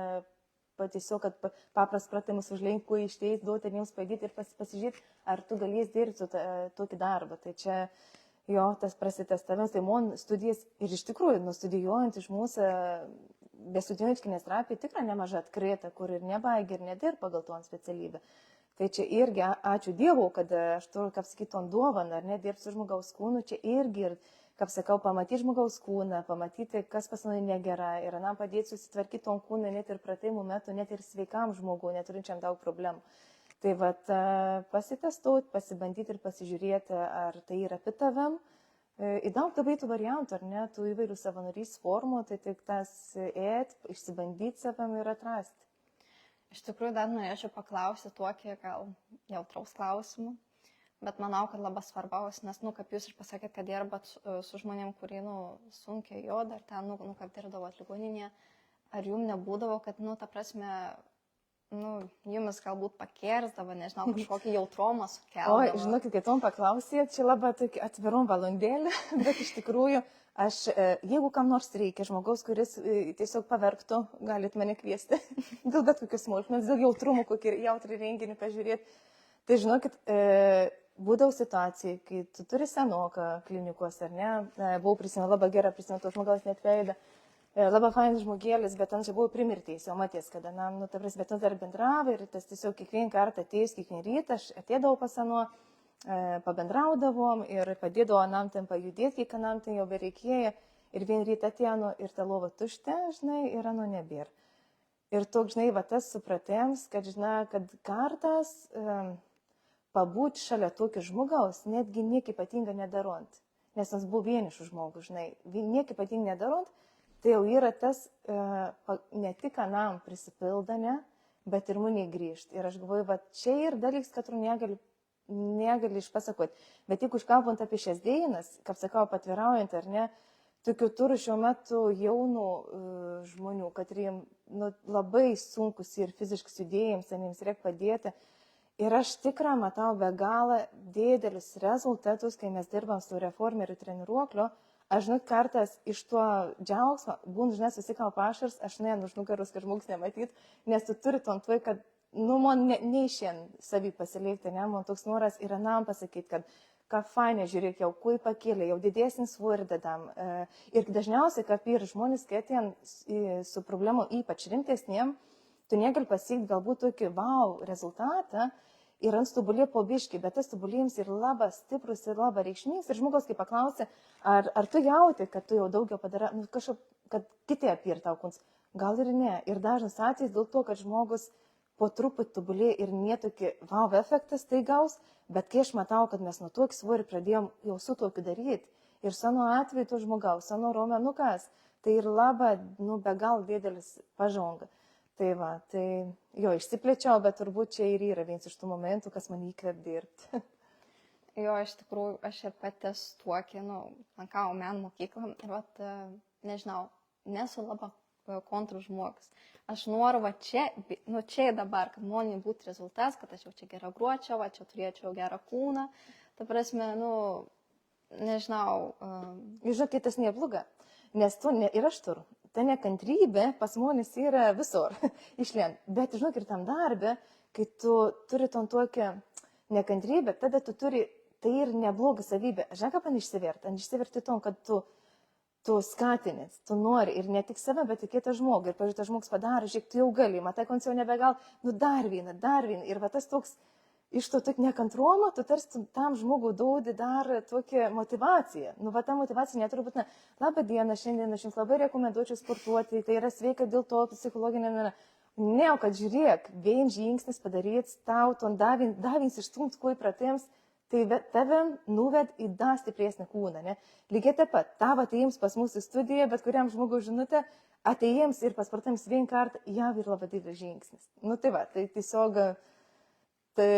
tiesiog, kad papras pratimus užlenkti, kuo išteis, duoti jiems padėti ir pasižiūrėti, ar tu galės dirbti tokį darbą. Tai čia jo, tas prasitestavimas, tai man studijas ir iš tikrųjų, studijuojant iš mūsų, bestudijuojant kinesioterapiją, tikrai nemažai atkrėta, kur ir nebaigė ir nedirba pagal ton specialybę. Tai čia irgi, ačiū Dievui, kad aš turiu, kaip sakyti, ton dovaną, ar ne, dirbti su žmogaus kūnu, čia irgi, ir, kaip sakau, pamatyti žmogaus kūną, pamatyti, kas pas mane negerai, ir man padėti susitvarkyti ton kūną net ir pratimų metu, net ir sveikam žmogui, neturinčiam daug problemų. Tai pasitestuoti, pasibandyti ir pasižiūrėti, ar tai yra apie tavim. Į daug labai tų variantų, ar ne, tų įvairių savanorys formų, tai tik tas išsibandyti savim ir atrasti. Iš tikrųjų, dar norėčiau paklausyti tokį gal jautraus klausimų, bet manau, kad labai svarbaus, nes, kaip jūs ir pasakėt, kad dirbat su žmonėm, kurie, sunkiai joda, ar ten, kaip dirbdavot ligoninėje, ar jums nebūdavo, kad, ta prasme, jumis galbūt pakersdavo, nežinau, kažkokį jautrumą sukeldavo. O, žinokit, kai tom paklausėt, čia labai atvirom valandėlė, bet iš tikrųjų, jeigu kam nors reikia žmogaus, kuris tiesiog paverktų, galit mane kviesti, dėl bet kokius smulkmenis, dėl jautrumų, kokį jautrį renginį pažiūrėti. Tai žinokit, būdavo situacijai, kai tu turi senoką klinikos, ar ne, buvau prisimenu, labai gerą prisimenu, to žmogaus net veidą. Labai fainas žmogėlis, bet ten čia buvo primirtėjęs, jau matės, kada, bet tas dar bendravo ir tas tiesiog kiekvieną kartą atėjus, kiekvieną rytą, aš atėdavau pas seno, pabendraudavom ir padėdavau anam ten pajudėti, kiek anam ten jau bereikėjo ir vien rytą atėjau ir ta lova tuštė, žinai, ir nebėra. Ir toks, žinai, tas supratėms, kad, žinai, kad kartas pabūti šalia tokio žmogaus, netgi niek ypatinga nedarant, nes mes buvo vienišų žmogų, žinai, niek ypatinga nedarant, tai jau yra tas ne tik anam prisipildane, bet ir mūniai grįžti. Ir aš galvoju, čia ir dalyks, kad tu negali išpasakoti. Bet jeigu iškalbant apie šias dienas, kaip sakau, patviraujant ar ne, tokių turiu šiuo metu jaunų žmonių, kad jiems labai sunkus ir fiziškus judėjimams, jiems reikia padėti. Ir aš tikrai matau be galo didelius rezultatus, kai mes dirbam su reformeriu treniruokliu. Aš, kartais iš to džiaugsmo, būn, žinai, susikau pašars, aš neinu už nugarus, kad žmogus nematyt, nes tu turi ton tvai, kad, man neišien savį pasilikti, ne, man toks noras ir anam pasakyti, kad, ką fainė, žiūrėk, jau kui pakėlė, jau didesnį svorį dedam. Ir dažniausiai, kaip ir žmonės, kai atėjom su problemu ypač rimtesnėm, tu negali pasiekti galbūt tokį rezultatą, ir ant stubulė po biškį, bet tas stubulėjimas yra labai stiprus ir labai reikšmingas. Ir žmogus, kai paklausė, ar tu jauti, kad tu jau daugiau padarai, kažkaip, kad kiti apir tau kūns. Gal ir ne. Ir dažnas atvejis dėl to, kad žmogus po truputį tobulė ir netokį efektas tai gaus, bet kai aš matau, kad mes nuo tokį svorį pradėjom jau su tokiu daryti, ir seno atveju to žmogaus, seno raumenukas, tai ir labai, be gal didelis pažanga. Tai jo, išsiplečiau, bet turbūt čia ir yra vienas iš tų momentų, kas man įkvėp dirbti. Jo, iš tikrųjų, aš ir patestuokį, lankau menų mokyklą ir nežinau, nesu labai kontrų žmogus. Aš noriu va čia, nu čia ir dabar, kad man būtų rezultatas, kad aš jau čia gerą gruočią, va čia turėčiau gerą kūną. Ta prasme, nu, nežinau. Žinokit, tas nebloga, nes tu ir aš turiu. Ta nekantrybė pas žmonės yra visur išlien. Bet, žinok, ir tam darbė, kai tu turi ton tokią nekantrybę, tada tu turi, tai ir nebloga savybė. Žinai, ką man išsiverti? Išsiverti tom, kad tu skatinės, tu nori ir ne tik save, bet ir kitą žmogų. Ir, pažiūrėjau, tas žmogus padaro, žiūrėk, tu jau gali, matai, kon jau nebegal, nu dar vieną. Ir va tas toks, iš to tik nekantrumo, tu tarsi tam žmogui duodi dar tokią motivaciją. Nu, va ta motivacija neturi būti, labą dieną, šiandien aš jums labai rekomenduočiau sportuoti, tai yra sveika dėl to psichologinė. Ne, kad žiūrėk, vien žingsnis padaryti, tau ton davins išstums kuo įpratėms, tai tave nuved į dar stipresnį kūną. Ne? Lygiai taip pat, tavo ateims pas mūsų studiją, bet kuriam žmogui žinutė, ateims ir pasportams vien kartą, jau ir labai didelis žingsnis. Nu tai va, tai tiesiog, tai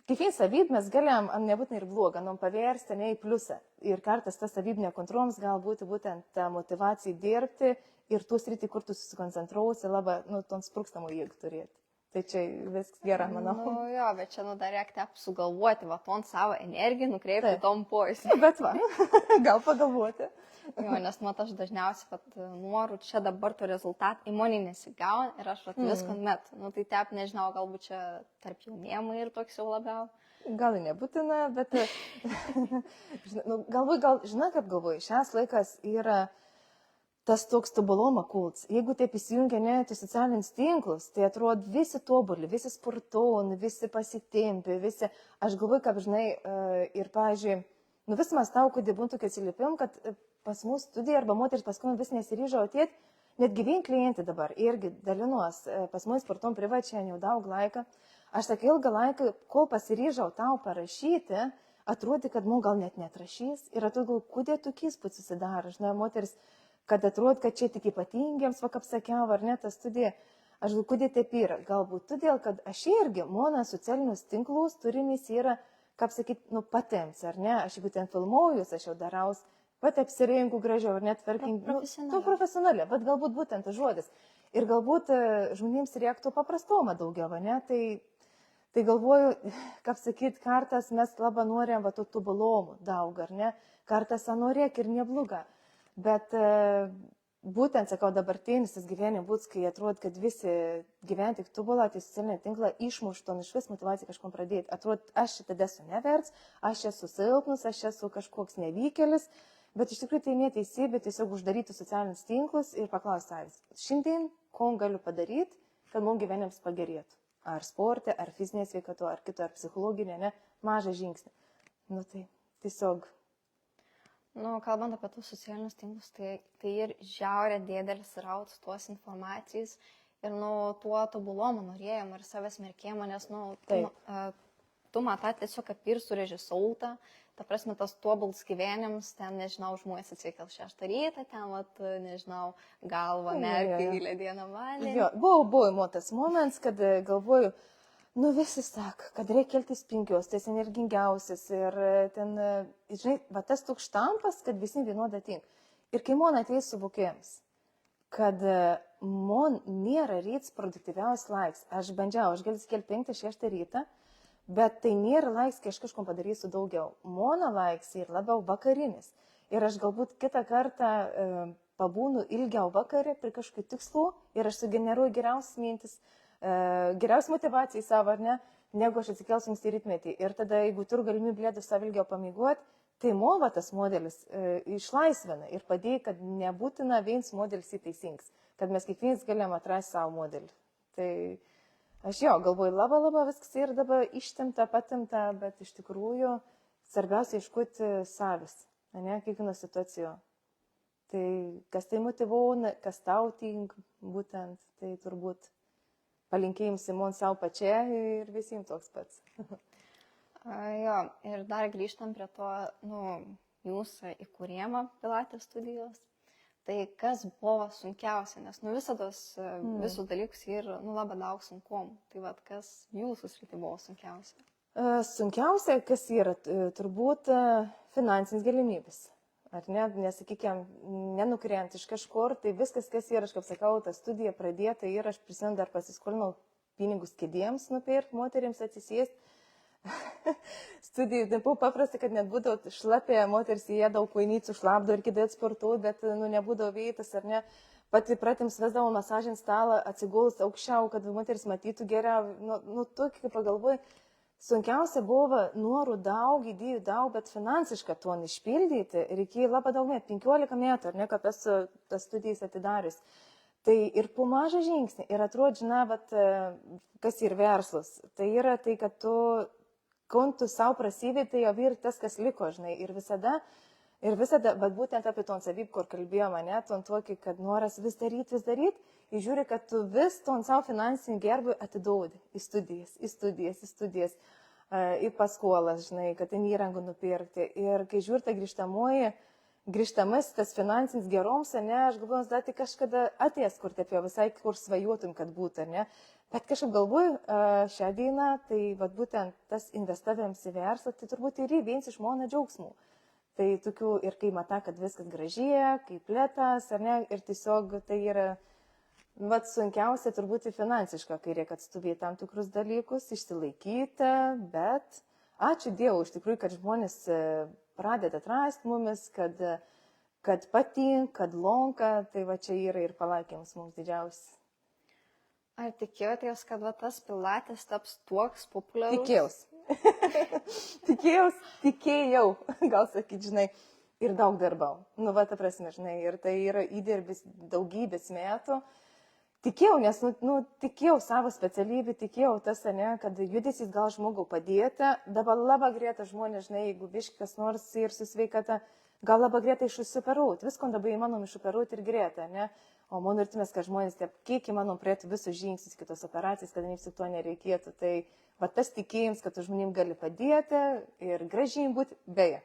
kiekvieną savybę mes galim, nebūtinai ir blogą, paversti ne į pliusą. Ir kartais tas savybinė kontroms galbūt būtent ta motivacija dirbti ir tuos rytį, kur tu susikoncentrausi, labai, nu, tom sprūkstamų jėgų turėti. Tai čia viskas gerai, manau. Nu jo, bet čia, nu, dar reikia sugalvoti, va, ton savo energiją nukreipti tom poilsį. Bet va, gal pagalvoti. Jo, nes, mat, aš dažniausiai, pat, noriu čia dabar to rezultatą, įmonį nesigauna ir aš, vat, visko metu. Nu, tai taip, nežinau, galbūt čia tarp jaunimų ir toks jau labiau. Gal nebūtina, bet, nu, galbūt, žinai, kaip galvoju, šias laikas yra tas toks tobulumo kultas. Jeigu taip įsijungia net į socialinius tinklus, tai atrodo visi tobuli, visi sportuoni, visi pasitempi, visi, aš galvoju, kaip žinai, ir, pavyzdžiui, nu vis mąstau, kad būtų tokia atsiliepim, kad pas mus studija arba moteris paskui vis nesiryžo atėti, netgi vien klientai dabar irgi dalinuos, pas mus sportom privačiai jau daug laiką. Aš sakai, ilgą laiką, kol pasiryžau tau parašyti, atrodė, kad man gal net netrašys ir atrodo, kodėl tokiais pats susidaro, žinai, moteris, kad atrodo, kad čia tik ypatingiems, va, kaip sakiau, ar ne, ta studija. Aš galvoju, kodėl taip yra. Galbūt todėl, kad aš irgi, mano socialinius tinklus turinys yra, kaip sakyti, nu, patiems, ar ne, aš būtent filmuojus, aš jau daraus, pat apsirengu gražiau, ar net, tarkim, nu, profesionaliai, bet galbūt būtent tas žodis. Ir galbūt žmonėms reiktų paprastumą daugiau, ne, tai galvoju, kaip sakyti, kartas mes labai norim, va, tų tobulomų daug, ar ne, kartas norėk ir nebloga. Bet būtent, sakau, dabartinis tas gyvenimo būdas, kai atrodo, kad visi gyventi tik tobulą, tai socialinį tinklą išmušton iš vis motivaciją kažkom pradėti. Atrodo, aš tada esu neverts, aš esu silpnus, aš esu kažkoks nevykėlis, bet iš tikrųjų tai neteisybė, tiesiog uždaryti socialinius tinklus ir paklausti savęs. Šiandien, ko galiu padaryti, kad mums gyvenimas pagerėtų. Ar sporte, ar fizinė sveikato, ar kito, ar psichologinė, ne, mažą žingsnį. Nu tai tiesiog. Nu, kalbant apie tus socialinius tinklus, tai ir žiaurė didelis rautas tuos informacijos ir, nu, tuo tobulomą norėjom ir savęs merkėjimą, nes, nu, tu matai tiesiog kaip ir surežisuota, ta prasme, tas tobulas gyvenimas, ten, nežinau, žmonės atsikėl 6 rytą, ten, vat, nežinau, galva merkia gilę dieną valė. Jo, buvo tas momentas, kad galvoju, nu visi sako, kad reikia keltis 5, tas energingiausias ir ten, žinai, va tas toks štampas, kad visi vienodai tink. Ir kai man ateis suvokėms, kad man nėra ryts produktyviausias laiks, aš bandžiau, aš galiu skelti 5-6 rytą, bet tai nėra laiks, kai aš kažkom padarysiu daugiau. Mano laiks yra labiau vakarinis. Ir aš galbūt kitą kartą pabūnu ilgiau vakarė prie kažkokių tikslų ir aš sugeneruoju geriausias mintis, geriausia motivacija į savo, ar ne, negu aš atsikelsiu anksti rytmetį. Ir tada, jeigu turiu galimybę leidus savo ilgiau pamiguoti, tai mova tas modelis išlaisvina ir padėjo, kad nebūtina vienas modelis įteisingas, kad mes kiekvienas galėjom atrasti savo modelį. Tai aš jo galvoju, labai viskas yra dabar ištemta, patemta, bet iš tikrųjų svarbiausia iškoti savęs, ne, kiekvieno situacijoje. Tai kas tai motyvuoja, kas tau tink, būtent, tai turbūt palinkėjim Simon savo pačią ir visiems toks pats. Jo, ir dar grįžtam prie to, nu, jūsų įkūrėmą Pilates studijos. Tai kas buvo sunkiausia, nes, nu, visus dalykus yra, nu, labai daug sunkumų. Tai vad, kas jūsų srity buvo sunkiausia? Sunkiausia, kas yra, turbūt finansinis galimybės. ar ne, nesakykime, nenukrent iš kažkur, tai viskas, kas yra, aš kaip sakau, ta studija pradėta ir aš prisimenu dar pasiskolinau pinigus kėdėms nupirkti, moterims atsisėsti. Studijai tai buvo paprasta, kad net būdavo šlapė, moteris įėdavo koinyčių, šlapdavo ir kėdėt sportu, bet nebūdavo vietas, ar ne. Pati pratims vesdavo masažinį stalą, atsigulus aukščiau, kad moteris matytų geriau. Tokį, kaip pagalvoju, sunkiausia buvo norų daug, idėjų daug, bet finansiškai to išpildyti reikėjo labai daug metų, 15 metų, ar ne, kaip esu tas studijas atidarius. Tai ir po mažą žingsnį, ir atrodo, žinai, kas ir verslas, tai yra tai, kad tu, kol tu savo prasyvai, tai jau ir tas, kas liko, žinai, ir visada, bet būtent apie ton savybę, kur kalbėjome, ne, ton tokį, kad noras vis daryti, ir žiūri, kad tu vis ton savo finansinį gerbų atiduodi į studijas, į paskolas, žinai, kad ten įrangą nupirkti. Ir kai žiūri, tai grįžtamas tas finansinis geroms, ne, aš galvoju, dar tai kažkada atės, kur taip jau visai, kur svajotum, kad būtų, ne. Bet kažkaip galvoju, šią dieną, tai būtent tas investavimas į verslą, tai turbūt ir vienas iš mano džiaugsmų. Tai tokių ir kai mata, kad viskas gražėja, kaip plėtas, ar ne, ir tiesiog tai yra, sunkiausia turbūt ir finansiška, kai reikia atstuvėti tam tikrus dalykus, išsilaikyti, bet ačiū Dievui, iš tikrųjų, kad žmonės pradeda atrasti mumis, kad patinka, kad lonka, tai čia yra ir palaikymas mums didžiausias. Ar tikėjotės, kad tas pilates taps toks populiarus? Tikėjau, gal sakyt, žinai, ir daug darbau. Ta prasme, žinai, ir tai yra įdirbis daugybės metų. Tikėjau, nes, tikėjau savo specialybę, tikėjau tas, ne, kad judesys gal žmogų padėti, dabar labai greta žmonės, žinai, jeigu biškas nors ir su sveikata, gal labai greta išsusiparauti, visko dabar įmanom išsusiparauti ir greta, ne. O mano artimės, kad žmonės, kiek įmanom prietų visus žingsnius kitos operacijas, kad jiems to nereikėtų. Tai tas tikėjimas, kad žmonėms gali padėti ir gražiai būti. Beje,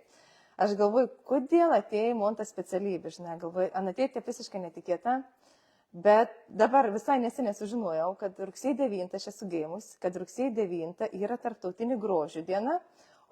aš galvoju, kodėl atėjo man ta specialybė, žinai, galvoju, atėjo visiškai netikėta, bet dabar visai neseniai sužinojau, kad rugsėjo 9 aš esu gimus, kad rugsėjo 9 yra tarptautinė grožio diena,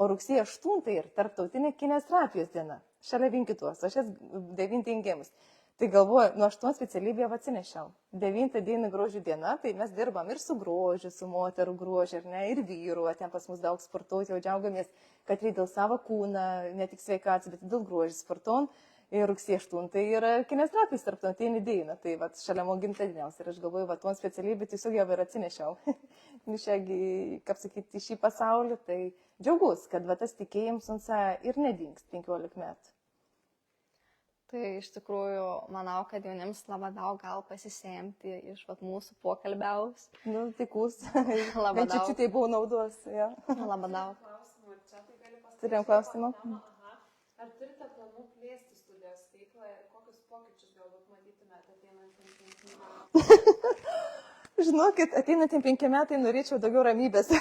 o rugsėjo 8 yra tarptautinė kineziterapijos diena. Šalia vienkitos, aš esu 9 gimus. Tai galvoju, nuo 8 specialybėje atsinešiau. 9 diena grožio diena, tai mes dirbam ir su grožiu, su moterų grožiu, ir vyrų, ten pas mus daug sportuoti, jau džiaugiamės, kad dėl savo kūną, ne tik sveikatos, bet ir dėl grožio sportuom. Ir rugsėjo 8 tai yra kineziterapijos tarptautinė diena, tai šalia mano gimtadieniaus. Ir aš galvoju, tuon specialybę tiesiog jau ir atsinešiau. Kaip sakyti, į šį pasaulį, tai džiaugus, kad tas tikėjimas ir nedings 15 metų. Tai iš tikrųjų, manau, kad jaunims labai daug gal pasisemti iš mūsų pokalbiaus. Tikus. Labai daug. Čia tai buvo naudos, jo. Labai daug. Turėjom klausimą. Ar turite planų plėsti studijos veiklą ir kokius pokyčius galbūt matytumėte ateinantiems 5 metais? Žinokit, ateinantiems 5 metai norėčiau daugiau ramybės.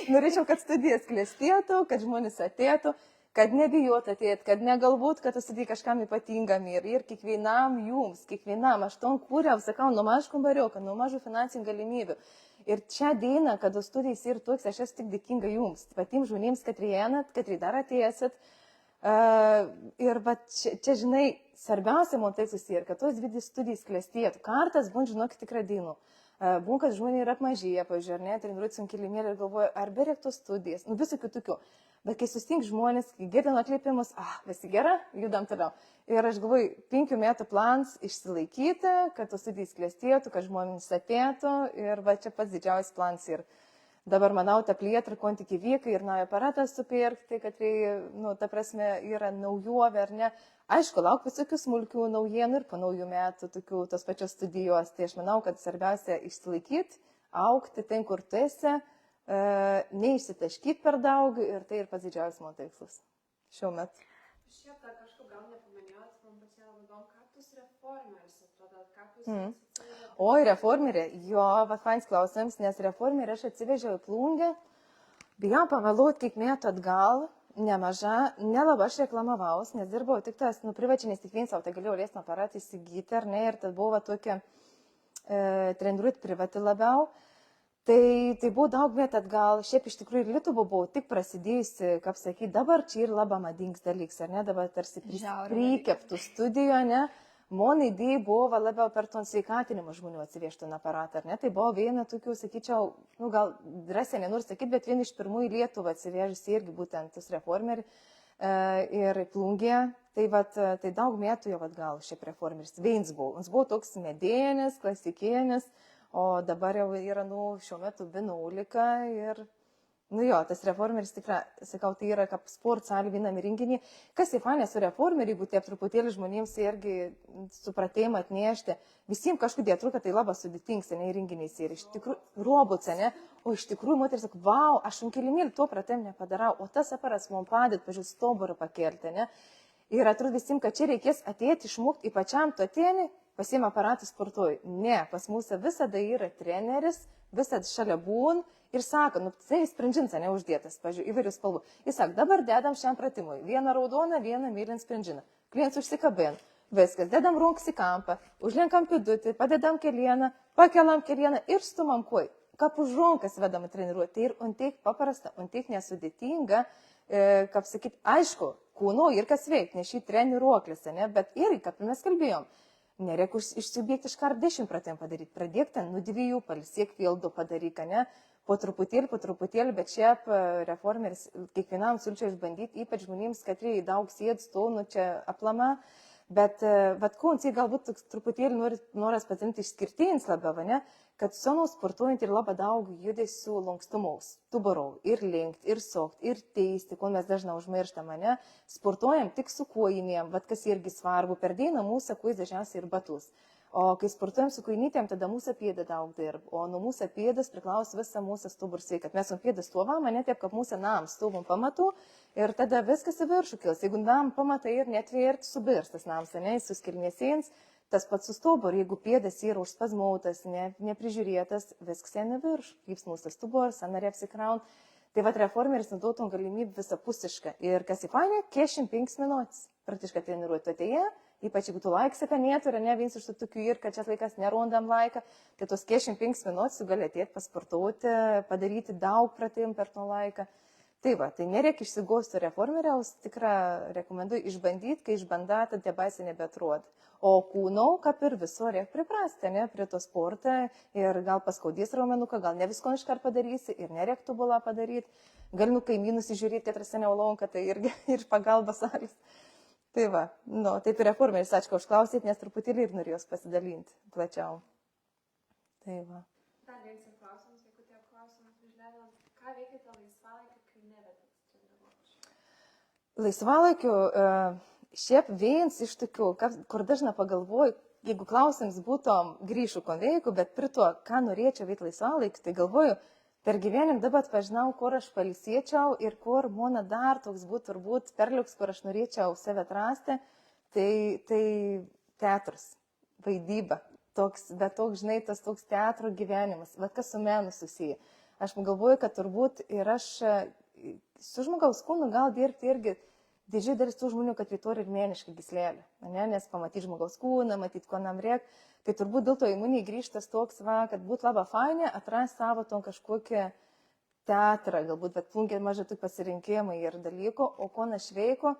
Norėčiau, kad studijas klestėtų, kad žmonės ateitų. Kad nebijotų atėti, kad negalvot, kad tu studijai kažkam ypatingam ir kiekvienam jums, kiekvienam, aš tom kūriau, sakau, nuo mažų kambariuką, nuo mažų finansinių galimybių. Ir čia diena, kad studijas ir toks, aš esu tik dėkinga jums, patiems žmonėms, kad rienat, kad dar atėsit. Ir čia, žinai, svarbiausia man tai susiję, kad tos 2 studijas klestėtų. Kartas, būn, žinokit, tikrai dėinu. Būn, kad žmonės yra apmažėję, pavyzdžiui, ar ne, treniruoti su kilimėlį ir galvoja, ar bereiktų studijas, visokių tokių. Bet kai susitink žmonės, kai girdino atliepimus, visi gera, judam toliau. Ir aš galvoju, 5 metų plans išsilaikyti, kad tos studijas klestėtų, kad žmonės atėtų ir čia pats didžiausias plans. Ir dabar, manau, ta plėtra, ko tik įvyka ir naują aparatą supirkti, kad tai, ta prasme, yra naujovė, ar ne. Aišku, lauk visokių smulkių naujienų ir po naujų metų tokių tos pačios studijos. Tai aš manau, kad svarbiausia išsilaikyti, augti ten, kur tu esi, neišsitaškyti per daug ir tai ir pats didžiausias mano tikslas šiuo metu. Šitą kažkaip gal nepaminėjot, man pačiai labai įdomu, ką jūs reformeris atrodo, ką jūs... Oi, reformerė, jo, fainas klausimas, nes reformerė aš atsivežiau į Plungę, bijau pameluoti kiek metų atgal, nemaža, nelabai aš reklamavaus, nes dirbau tik tas, privačiai, nes tik vien savo, tai galėjau lėsną aparatą įsigyti, ar ne, ir tad buvo tokia treniruoti privati labiau. Tai buvo daug metų atgal, šiaip iš tikrųjų ir Lietuva buvo tik prasidėjusi, kaip sakyti, dabar čia ir labai madingas dalykas, ar ne, dabar tarsi Žiauriai prikeptų studijo, ne, mano idėja buvo labiau per ton sveikatinimą žmonių atsivežti aparatą, ar ne, tai buvo viena tokių, sakyčiau, nu gal drąsiai nenoriu sakyti, bet viena iš pirmųjų Lietuvą atsivežusi irgi būtent tas reformerį ir plungė, tai daug metų jau atgal šiaip reformeris, Veins buvo, jis buvo toks medienis, klasikienis, o dabar jau yra, nu, šiuo metu 11 ir, nu jo, tas reformeris tikrai, sakau, tai yra kaip sport salė vienam renginį. Kas į fanę su reformeriu, jeigu taip truputėlį žmonėms irgi supratėjimą atnešti, visiems kažkodėl atrodo, kad tai labai sudėtingas, ne, renginys ir iš tikrųjų robots, ne, o iš tikrųjų moteris sako, vau, aš unkelimėlį to pratem nepadarau, o tas aparas man padėt, pažiūrėjau, stoborą pakelti, ne. Ir atrodo visiems, kad čia reikės atėti, išmokti į pačiam to atėnį, pasiėmė aparatą sportuoju. Ne, pas mūsų visada yra treneris, visada šalia būn ir sako, nu, tai sprendžinas neuždėtas, pažiūrėjau, įvairių spalvų. Jis sako, dabar dedam šiam pratimui. Vieną raudoną, vieną mėlyną sprendžiną. Klientas užsikabin. Viskas, dedam runks į kampą, užlenkam pėdutį, padedam kelieną, pakelam kelieną ir stumam koj. Kaip už runkas vedam treniruoti. Tai ir untiek paprasta, untiek nesudėtinga, kaip sakyti, aišku, kūno ir kas veikti, ne šį treniruoklis, ne, bet ir, kaip mes kalbėjom, nereikia išsibėgti iš kart 10 pratimų padaryti, pradėk ten nuo 2, palsiek vėl 2 padaryk, ne, po truputėlį, bet šiaip reformeris kiekvienam siūlyčiau išbandyti, ypač žmonėms, kad jie daug sėdų, nu čia aplama, bet kūns, jie galbūt truputėlį noras patimti išskirtinis labiau, ne, kad sonau sportuojant ir labai daug judesių lankstumaus, tubarau, ir linkti, ir sokti, ir teisti, ko mes dažnai užmirštame, ne, sportuojam tik su kojinėm, bet kas irgi svarbu, per dieną mūsų kojas dažniausiai ir batus. O kai sportuojam su kojinytėm, tada mūsų pėda daug dirb, o nuo mūsų pėdas priklauso visa mūsų stubur sveikat. Mes ant pėdas stovam, ne taip, kaip mūsų nam stovom pamatu ir tada viskas į viršų kils. Jeigu nam pamatai ir netvėrt, subirst tas nams, ne, suskilmėsėjins, tas pats su stuburu, jeigu pėdas yra užspazmautas, neprižiūrėtas, viskas jam į viršų, kaip mūsų stuburas, anarė apsikraun. Tai vad reformeris naudotum galimybę visapusišką. Ir kas įpainė, 45 minutės praktiškai treniruoti atėję. Ypač jeigu tu laiksi kanėtų, ir ne vienas iš tų tokių ir, kad čia laikas nerondam laiką, tai tos 45 minutės tu gali atėti pasportuoti, padaryti daug pratimų per tą laiką. Tai va, tai nereikia išsigausti reformeriaus, tikrai rekomenduoju išbandyti, kai išbandatą tie baisiai nebeatrodo. O kūnau, kaip ir viso, reikia priprasti, ne, prie to sportą ir gal paskaudys raumenuką, gal ne visko iškart padarysi ir nereikia tobulą padaryti. Gal nu kaimynus įžiūrėti, kad rasi neulonka, tai irgi ir pagalbas alis. Tai va, nu, taip ir reformeris, ačiū, užklausyti, nes truputėlį ir norėjau pasidalinti plačiau. Tai va. Dar vienas klausimas, jeigu tie klausimus užleidom, ką veikite laisvalaikiu, kai nevedate treniruočių? Laisvalaikiu, šiaip vienas iš tokių, kur dažnai pagalvoju, jeigu klausimas būtų grįžų konveikų, bet prie to, ką norėčiau veikti laisvalaikiu, tai galvoju, per gyvenimą dabar atpažinau, kur aš palisiečiau ir kur mano dar toks būtų turbūt perliuks, kur aš norėčiau save atrasti, tai teatras, vaidyba, bet toks, žinai, tas toks teatro gyvenimas, bet kas su menu susiję. Aš galvoju, kad turbūt ir aš su žmogaus kūnu gal dirbti irgi didžiai dalis tų žmonių, kad rytoj ir mėniškai gislėlė, nes pamatyti žmogaus kūną, matyti, ko nam reikia. Tai turbūt dėl to įmūniai grįžtas toks, kad būtų labai fainė atrasti savo ton kažkokį teatrą, galbūt, bet plungė mažai tik pasirinkimai ir dalykų, o ko aš veiku.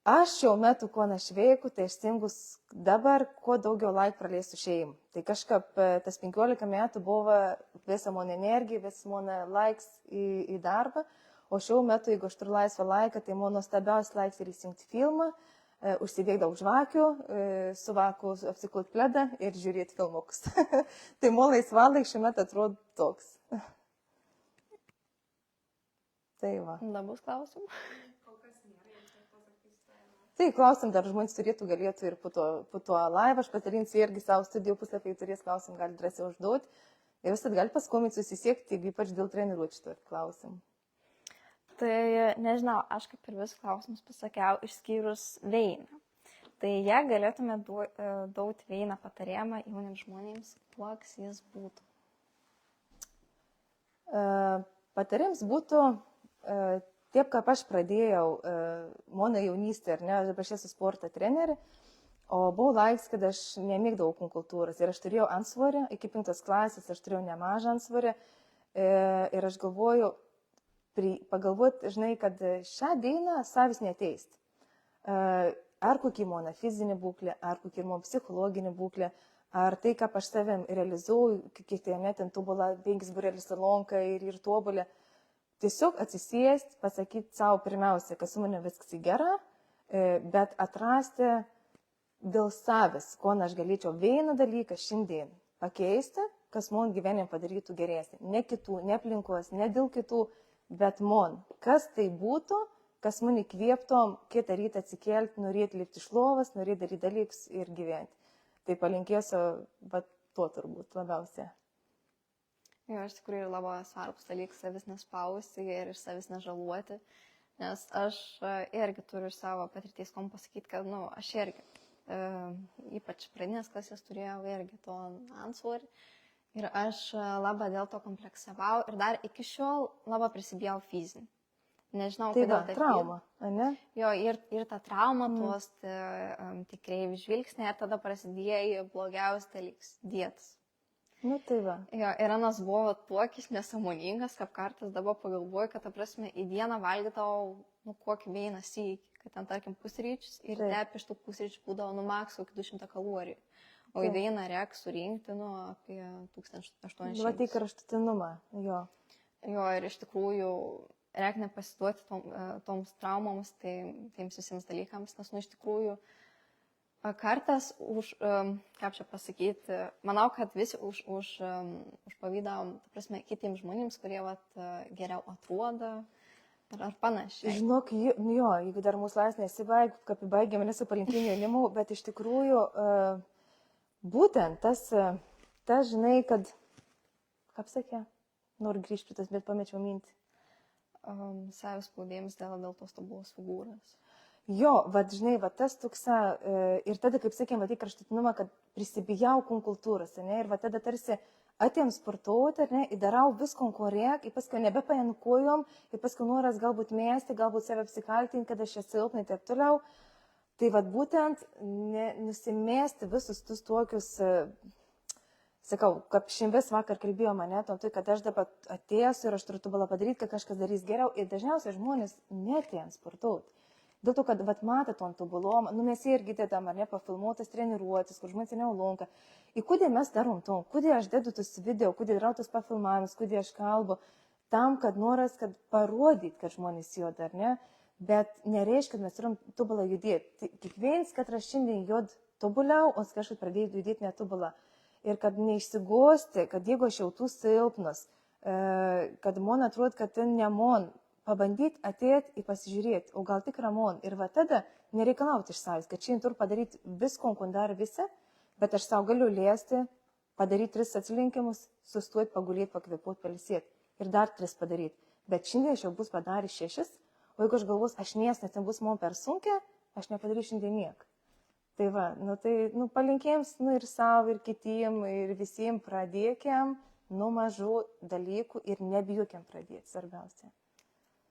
Aš šiuo metu, ko aš veiku, tai aš stengus dabar kuo daugiau laiko praleisti su šeim. Tai kažkaip tas 15 metų buvo visa mano energija, visa mano laiks į darbą, o šiuo metu, jeigu aš turiu laisvą laiką, tai mano stabiausias laiks yra įsijungti filmą, užsidėti daug žvakių, su vaku apsiklot pledą ir žiūrėti filmukus. Tai mano laisvalaik šiuo metu atrodo toks. Tai va. Dar bus klausimų? Kol kas nėra, jeigu tai pasakysite. Tai klausim, dar žmonės galėtų ir po to laivą, aš patarinsiu irgi savo studijų puslapį, turės klausim, gali drąsiai užduoti. Ir visat gali paskuomint susisiekti, ypač dėl treniruočių turi klausimų. Tai nežinau, aš kaip ir vis klausimus pasakiau, išskyrus Veiną. Tai jie galėtume duoti Veiną patarėjimą jauniems žmonėms, koks jis būtų. Patarėms būtų taip, kaip aš pradėjau mano jaunystę, ar ne, aš esu sporto trenerė, o buvo laiks, kad aš nemėgdavau kūno kultūros ir aš turėjau antsvorį, iki 5 klasės aš turėjau nemažą antsvorį. Ir aš galvoju, pagalvoti, žinai, kad šią dieną savęs neteist. Ar kokį mano fizinį būklę, ar kokį mano psichologinį būklę, ar tai, ką aš savim realizuoju, kiek tai net ten tobulą 5 burelius salonką ir tobulę. Tiesiog atsisėsti, pasakyti savo pirmiausia, kad su manimi viskas gera, bet atrasti dėl savęs, ko aš galėčiau vieną dalyką šiandien pakeisti, kas man gyvenime padarytų geresnį. Ne kitų, ne aplinkos, ne dėl kitų, bet man. Kas tai būtų, kas mane įkvėptų kitą rytą atsikelti, norėti lipti iš lovas, norėti daryti dalykus ir gyventi. Tai palinkėsiu, bet to turbūt labiausiai. Jo, iš tikrųjų labai svarbus dalykas savis nespausti ir savis nežaluoti, nes aš irgi turiu iš savo patirties kom pasakyti, kad, aš irgi, ypač pradinės klasės turėjau irgi to ansvorį ir aš labai dėl to kompleksavau ir dar iki šiol labai prisibijau fizinį. Nežinau, tai kodėl va, trauma, ne? Jo, ir ta trauma, tuos tikrai žvilgsniai, ir tada prasidėjo blogiausias dalykas - dietas. Tai va. Jo, ir anas buvo tuokis nesąmoningas, kaip kartais dabar pagalvoju, kad, ta prasme, į dieną valgytau, kokį vieną sykį, kad ten, tarkim, pusryčius ir iš tų pusryčių būdavo, maks kokį 200 kalorijų. O į vieną reik surinkti, apie 1800. Va, tai kraštutinumą, jo. Jo, ir iš tikrųjų reikia nepasiduoti toms traumoms, tiems visiems dalykams, nes, iš tikrųjų, kartas kaip čia pasakyti, manau, kad visi užpavydavom, ta prasme, kitiems žmonėms, kurie geriau atrodo ar panašiai. Žinok, jo, jeigu dar mūsų laisvė nesibaig, kaip įbaigėme nesu palinkinių jaunimų, bet iš tikrųjų būtent tas, žinai, kad, kaip sakė, noriu grįžti prie tas, bet pamečiau mintį. Savęs spaudėjimas dėl tos tobulos figūros. Jo, žinai, tas tuksa, ir tada, kaip sakėm, tai kraštutinumą, kad prisibijau kultūros, ne, ir tada tarsi atėjom sportuoti, ne, įdarau viską, ko reikia, ir paskui nebepajankojom, ir paskui noras galbūt mėsti, galbūt save apsikaltinti, kad aš esu silpnai, taip toliau. Tai būtent nusimesti visus tus tokius, sakau, kaip šiandien vakar kalbėjo mane, tai kad aš dabar atėsiu ir aš turiu tobulą padaryti, kad kažkas darys geriau, ir dažniausiai žmonės netėjant sportuoti. Dėl to, kad matot ant tobulom, mes irgi tam, ar ne, pafilmuotas treniruotis, kur žmonės neulonka. Ir kodėl mes darom to, kodėl aš dedu tus video, kodėl darau tus pafilmavimus, kodėl aš kalbu, tam, kad noras, kad parodyti, kad žmonės juda, ar ne, bet nereiškia, kad mes turim tobulą judėti. Kiekvienas, kad aš šiandien jud tobuliau, o kažkaip pradėjau judėti netobulą. Ir kad neišsigosti, kad jeigu aš jau tu silpnas, kad man atrodo, kad tai ne man, pabandyti atėti ir pasižiūrėti, o gal tik ramon. Ir tada nereikalauti iš savęs, kad šiandien turiu padaryti visko, ko daro visi, bet aš savo galiu liesti, padaryti 3 atsilinkimus, sustoti, pagulėti, pakvėpuoti, pailsėti. Ir dar 3 padaryti. Bet šiandien aš jau bus padaręs 6, o jeigu aš galvos, aš nes ten bus man per sunkia, aš nepadarysiu šiandien nieko. Tai palinkėjams, ir savo, ir kitiem, ir visiems pradėkiam nuo mažų dalykų ir nebijokiam pradėti, svarbiausia.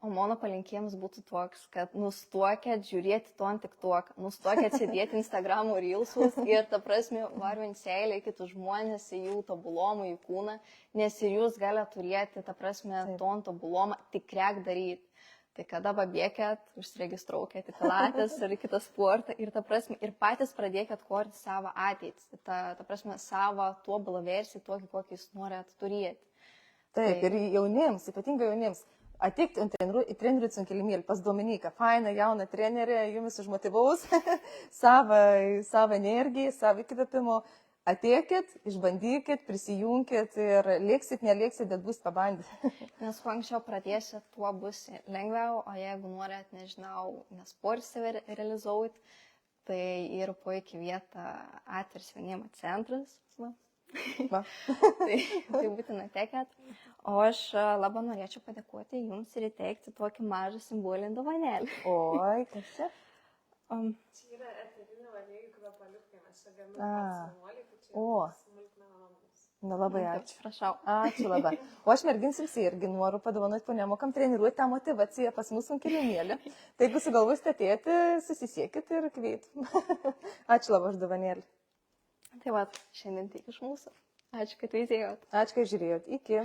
O mano palinkėjimas būtų toks, kad nustokėt žiūrėti to ant TikTok, nustokėt sėdėti Instagram'o reelsus ir, ta prasme, varvint seilę kitus žmonės į jų tobulomą, į kūną, nes ir jūs galite turėti, ta prasme, to ant tobulomą, tik reik daryti. Tai kada pabėkėt, užsiregistruokėt į pilates ir į kitą sportą ir, ta prasme, ir patys pradėkit kurti savo ateitį, ta prasme, savo tobulą versiją, tokį, kokį jūs norėt turėti. Taip, ir jauniems, ypatingai jauniems. Ateikti į trenerių cinkelimėlį pas Dominiką, fainą jauną trenerį, jumis užmotyvaus savo energiją, savo įkvėpimo. Ateikit, išbandykit, prisijungkit ir lėksit, nelėksit, bet bus pabandyti. Nes kuo anksčiau pradėsit, tuo bus lengviau, o jeigu norėt, nežinau, nesport save realizuoti, tai ir puikiai vieta atvirs jaunimo centras. Tai būtina tekėt. O aš labai norėčiau padėkoti jums ir įteikti tokį mažą simbolinį dovanėlį. Oi, kas čia? Čia yra eterinių aliejų kvepaliukai, mes čia gaminame vienuolį, tai čia smulkmena namus. Na, labai ačiū. Prašau. Ačiū labai. O aš merginsims irgi noriu padovanoti, po nemokam treniruoti tą motivaciją pas mūsų kilimėlį. Tai jeigu sugalvosite atėti, susisiekit ir kvietum. Ačiū labai už dovanėlį. Tai va, šiandien tik iš mūsų. Ačiū, kad žiūrėjot. Ačiū, kad žiūrėjot. Iki.